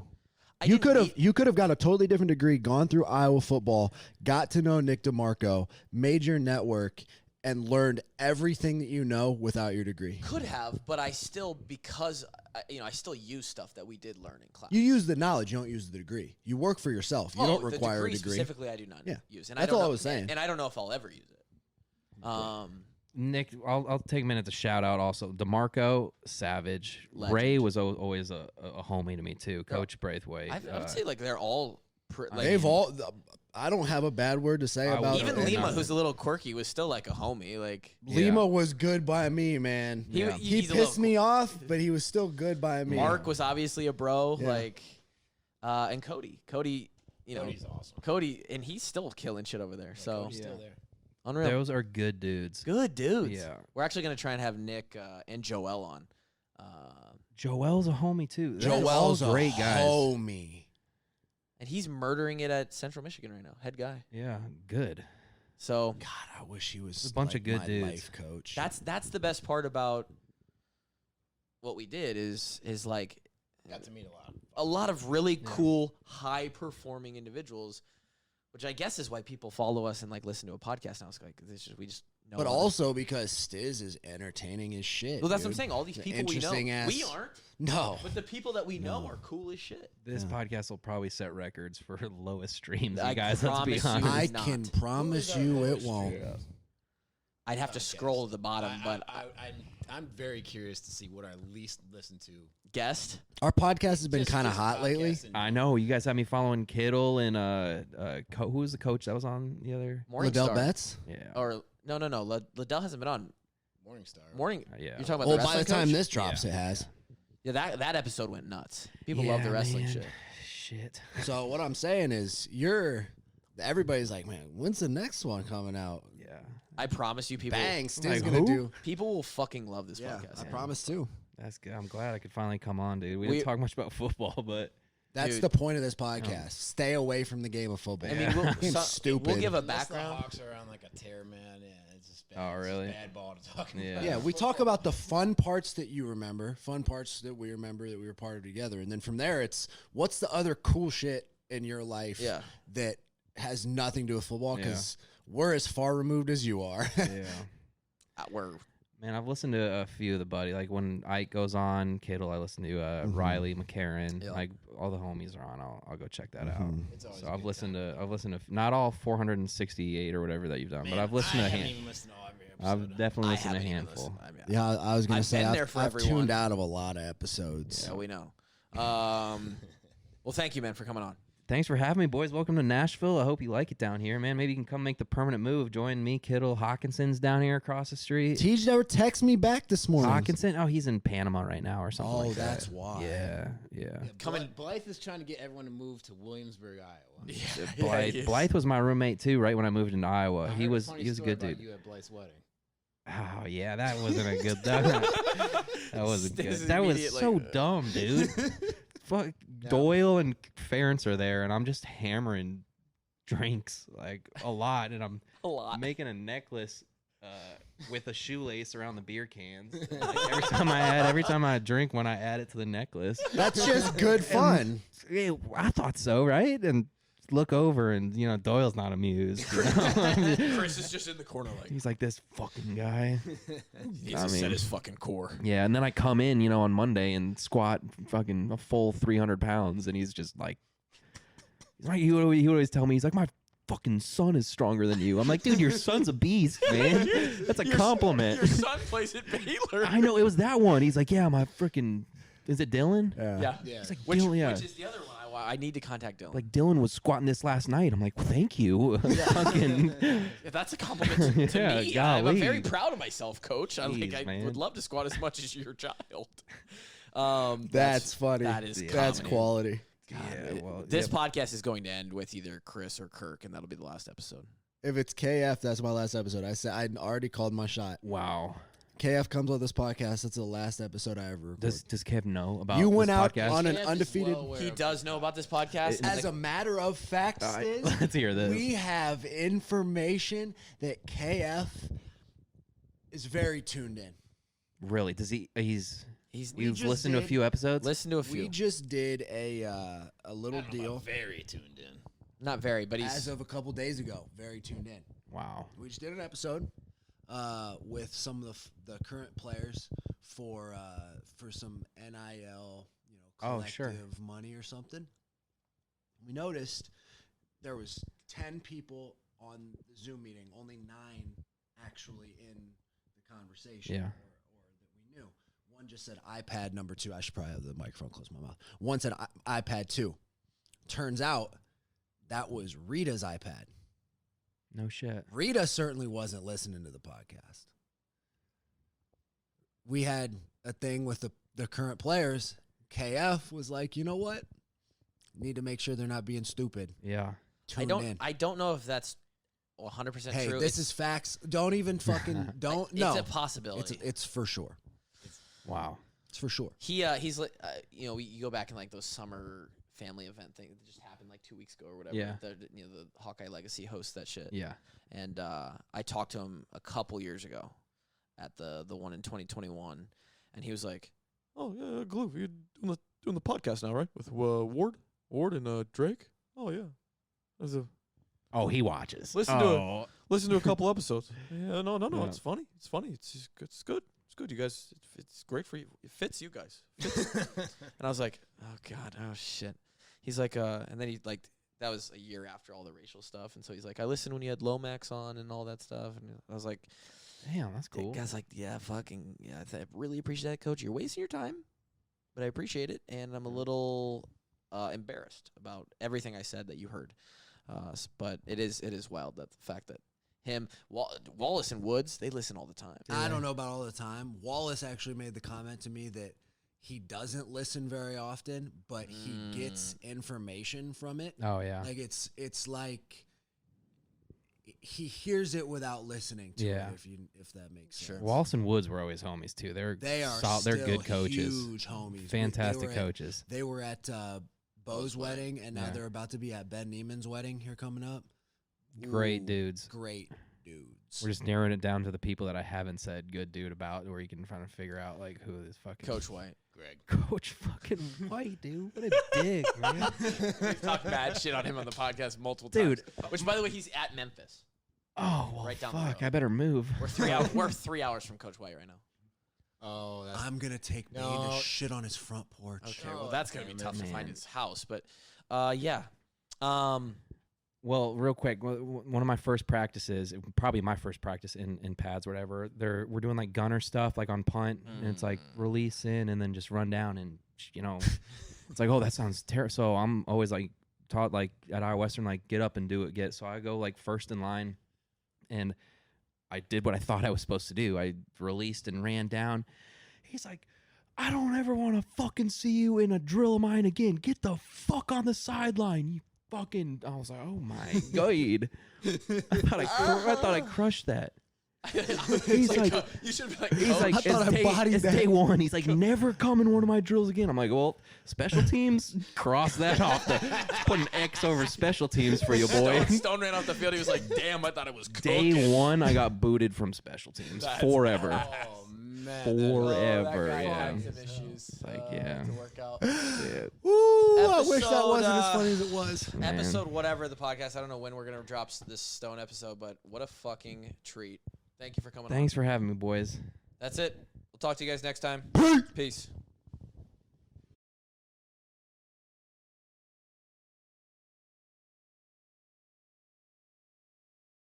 I You didn't could have got a totally different degree, gone through Iowa football, got to know Nick DeMarco, made your network, and learned everything that you know without your degree. could have, but I still because I still use stuff that we did learn in class. You use the knowledge, you don't use the degree. You work for yourself. You don't require the a degree. Specifically, I do not use. And That's I don't all I know, was saying. And I don't know if I'll ever use it. Nick, I'll take a minute to shout out also DeMarco, Savage, Legend. Ray was always a homie to me too. Coach Braithwaite. I would say like they're all. They've all. I don't have a bad word to say I about even it. Lima, who's a little quirky, was still like a homie. Like Lima was good by me, man. He- He he's a pissed little- me off, but he was still good by me. Mark was obviously a bro. Yeah. Like, and Cody, Cody's awesome. Cody, and he's still killing shit over there. So Cody's still there. unreal. Those are good dudes. Good dudes. Yeah. We're actually gonna try and have Nick and Joel on. Joel's a homie too. They're all Joel's great a guys. homie. And he's murdering it at Central Michigan right now, head guy. Yeah, good. So God, I wish he was A bunch of like good my dudes. life coach. that's the best part about what we did is like Got to meet a lot of really cool, high performing individuals, which I guess is why people follow us and like listen to a podcast now. It's like we just know. but about also because Stiz is entertaining as shit. well, that's what I'm dude. saying. All these He's an people we know, interesting ass- we aren't, No. but the people that we know No. are cool as shit. This podcast will probably set records for lowest streams. I You guys, let's be promise you honest. I not. can promise Who is our you it lowest won't. I'd have to scroll to the bottom, but I'm very curious to see what our least listened to. guest. Our podcast has been Just- kind of just hot lately. podcasts and- I know you guys have me following Kittle and who was the coach that was on the other? Liddell Morningstar. Betts. Yeah. Or no. Liddell hasn't been on. Morningstar. Morning. Yeah. You're talking about Well, the by the wrestling time coach? this drops, it has. Yeah, that episode went nuts. People love the Yeah, wrestling man. shit. Shit. So what I'm saying is, everybody's like, man, when's the next one coming out? Yeah. I promise you, people. Bang, Stiz Like gonna who? do. People will fucking love this Yeah, podcast. I promise too. That's good. I'm glad I could finally come on, dude. We We- didn't talk much about football, but That's Dude. the point of this podcast. Stay away from the game of football. I mean, we'll, Game's stupid. we'll give a Unless the background. Hawks are on like a tear, man. Yeah, it's just bad. Oh, it's just really? bad ball to talk Yeah. about. Yeah, we talk about the fun parts that you remember, fun parts that we remember that we were part of together, and then from there, it's what's the other cool shit in your life Yeah. that has nothing to do with football Yeah. because we're as far removed as you are. Yeah. We're Man, I've listened to a few of the buddy. Like when Ike goes on, Kittle, I listen to Riley, McCarron. Yeah. Like all the homies are on. I'll go check that out. It's always So a I've good listened time. to not all 468 or whatever that you've done, but Man, I've listened I to a haven't hand. even listened to every I've episode. definitely I listened to a haven't even handful. listened. I mean, Yeah, I was gonna I've say been I've, there for I've everyone. tuned out of a lot of episodes. Yeah, we know. Well, thank you, man, for coming on. Thanks for having me, boys. Welcome to Nashville. I hope you like it down here, man. Maybe you can come make the permanent move. Join me, Kittle. Hawkinson's down here across the street. Tej never texted me back this morning. Hawkinson? Oh, he's in Panama right now or something. Oh, like that. that's why. Yeah. Yeah, Coming- Blythe is trying to get everyone to move to Williamsburg, Iowa. Yeah, Blythe was my roommate too, right when I moved into Iowa. I He heard was funny he was a story good about dude. You at Blythe's wedding. Oh yeah, that wasn't a good. That wasn't good. This is That was immediate, so like, dumb, dude. Fuck. Doyle and Ference are there, and I'm just hammering drinks like a lot, and I'm a lot. making a necklace with a shoelace around the beer cans. Like, every time I drink one, I add it to the necklace. That's just good fun. Yeah, I thought so, right? And look over, and Doyle's not amused. you know? Chris is just in the corner like, He's like, this fucking guy. he needs I to set mean- his fucking core. Yeah, and then I come in, on Monday and squat fucking a full 300 pounds, and he's just like, he would always tell me, he's like, my fucking son is stronger than you. I'm like, dude, your son's a beast, man. That's a compliment. Your son plays at Baylor. I know, it was that one. He's like, yeah, my freaking, is it Dylan? Yeah. Yeah. It's like, Which, Dylan, yeah. which is the other one I need to contact Dylan. Like, Dylan was squatting this last night. I'm like, well, thank you. Fucking, If that's a compliment to Yeah, me, golly. I'm very proud of myself, Coach. I Jeez, man. would love to squat as much as your child. That's funny. That is That's comedy. quality. yeah, well, This yeah, podcast is going to end with either Chris or Kirk, and that'll be the last episode. If it's KF, that's my last episode. I said I'd already called my shot. wow. KF comes on this podcast. That's the last episode I ever recorded. Does Kev know about You went this out podcast? on an KF is undefeated. well aware He of does know about this podcast. As a matter of fact, Stiz, Let's hear this. we have information that KF is very tuned in. Really? Does he? You've just listened to a did- few episodes. listen to a few. We just did a little I don't know deal about very tuned in. Not very, but he's as of a couple days ago. Very tuned in. Wow. We just did an episode with some of the current players for some NIL, Oh, collective sure. money or something. We noticed there was 10 people on the Zoom meeting, only 9 actually in the conversation. Yeah. Or that we knew. One just said iPad number 2. I should probably have the microphone close to my mouth. One said iPad 2. Turns out that was Rita's iPad. No shit. Rita certainly wasn't listening to the podcast. We had a thing with the current players. KF was like, you know what? Need to make sure they're not being stupid. Yeah. Tune in. I don't know if that's 100% Hey, true. this It's- is facts. Don't even fucking don't. It's No, a possibility. it's for sure. Wow. It's for sure. He's like, you go back in like those summer family event thing that just happened like 2 weeks ago or whatever. Yeah. The Hawkeye Legacy hosts that shit. Yeah. And I talked to him a couple years ago at the one in 2021, and he was like, "Oh yeah, Glue, you're doing the podcast now, right? With Ward and Drake? Oh yeah, Oh, he watches. Listen to it. oh. listen to a couple episodes. Yeah, no, Yeah. it's funny. It's funny. It's good. It's good. You guys, it's great for you. It fits you guys. And I was like, oh god, oh shit. He's like, and then he like. That was a year after all the racial stuff, and so he's like, I listened when you had Lomax on and all that stuff, and I was like, Damn, that's the cool. guy's like, yeah, fucking, yeah, I really appreciate that, Coach. You're wasting your time, but I appreciate it, and I'm a little embarrassed about everything I said that you heard. But it is wild that the fact that him, Wallace and Woods, they listen all the time. I don't know about all the time. Wallace actually made the comment to me that he doesn't listen very often, but he gets information from it. Oh yeah. Like it's like he hears it without listening to Yeah. it. If that makes Sure. sense. Wallace and Woods were always homies too. They're They are. they're still good coaches. Huge homies. Fantastic coaches. They were at Bo's wedding, and now Yeah. they're about to be at Ben Neiman's wedding here coming up. Great Ooh, dudes. Great dudes. We're just narrowing it down to the people that I haven't said good dude about, where you can try to figure out like who this fucking Coach White. Greg. Coach fucking White, dude. What a dick, man. We've talked mad shit on him on the podcast multiple times. Dude. Which, by the way, he's at Memphis. Oh, well, Right down the fuck. road. I better move. We're 3 hours. We're 3 hours from Coach White right now. Oh, that's I'm gonna take Bane No. to shit on his front porch. Okay, Oh, well, that's gonna be damn it, tough to find man. his house, but yeah. Well, real quick, one of my first practices, probably my first practice in pads, or whatever. We're doing like gunner stuff, like on punt, and it's like release in and then just run down, and it's like, oh, that sounds terrible. So I'm always like taught like at Iowa Western, like get up and do it. So I go like first in line, and I did what I thought I was supposed to do. I released and ran down. He's like, I don't ever want to fucking see you in a drill of mine again. Get the fuck on the sideline, you fucking. I was like, oh my god. I thought I crushed that. He's like, you should be like, he's Coach. like, I thought I bodied it's that. day one. He's like, never come in one of my drills again. I'm like, well, special teams, cross that off. Put an X over special teams for you, boy. Stone ran off the field. He was like, damn, I thought it was Day cooking. one, I got booted from special teams That's forever. Oh man. Forever, that guy yeah. had some issues Like, yeah. to work out. Yeah. Ooh, I wish that Episode, wasn't as funny as it was. Man. Episode whatever the podcast. I don't know when we're gonna drop this Stone episode, but what a fucking treat. Thank you for coming on. Thanks for having me, boys. That's it. We'll talk to you guys next time. Peace.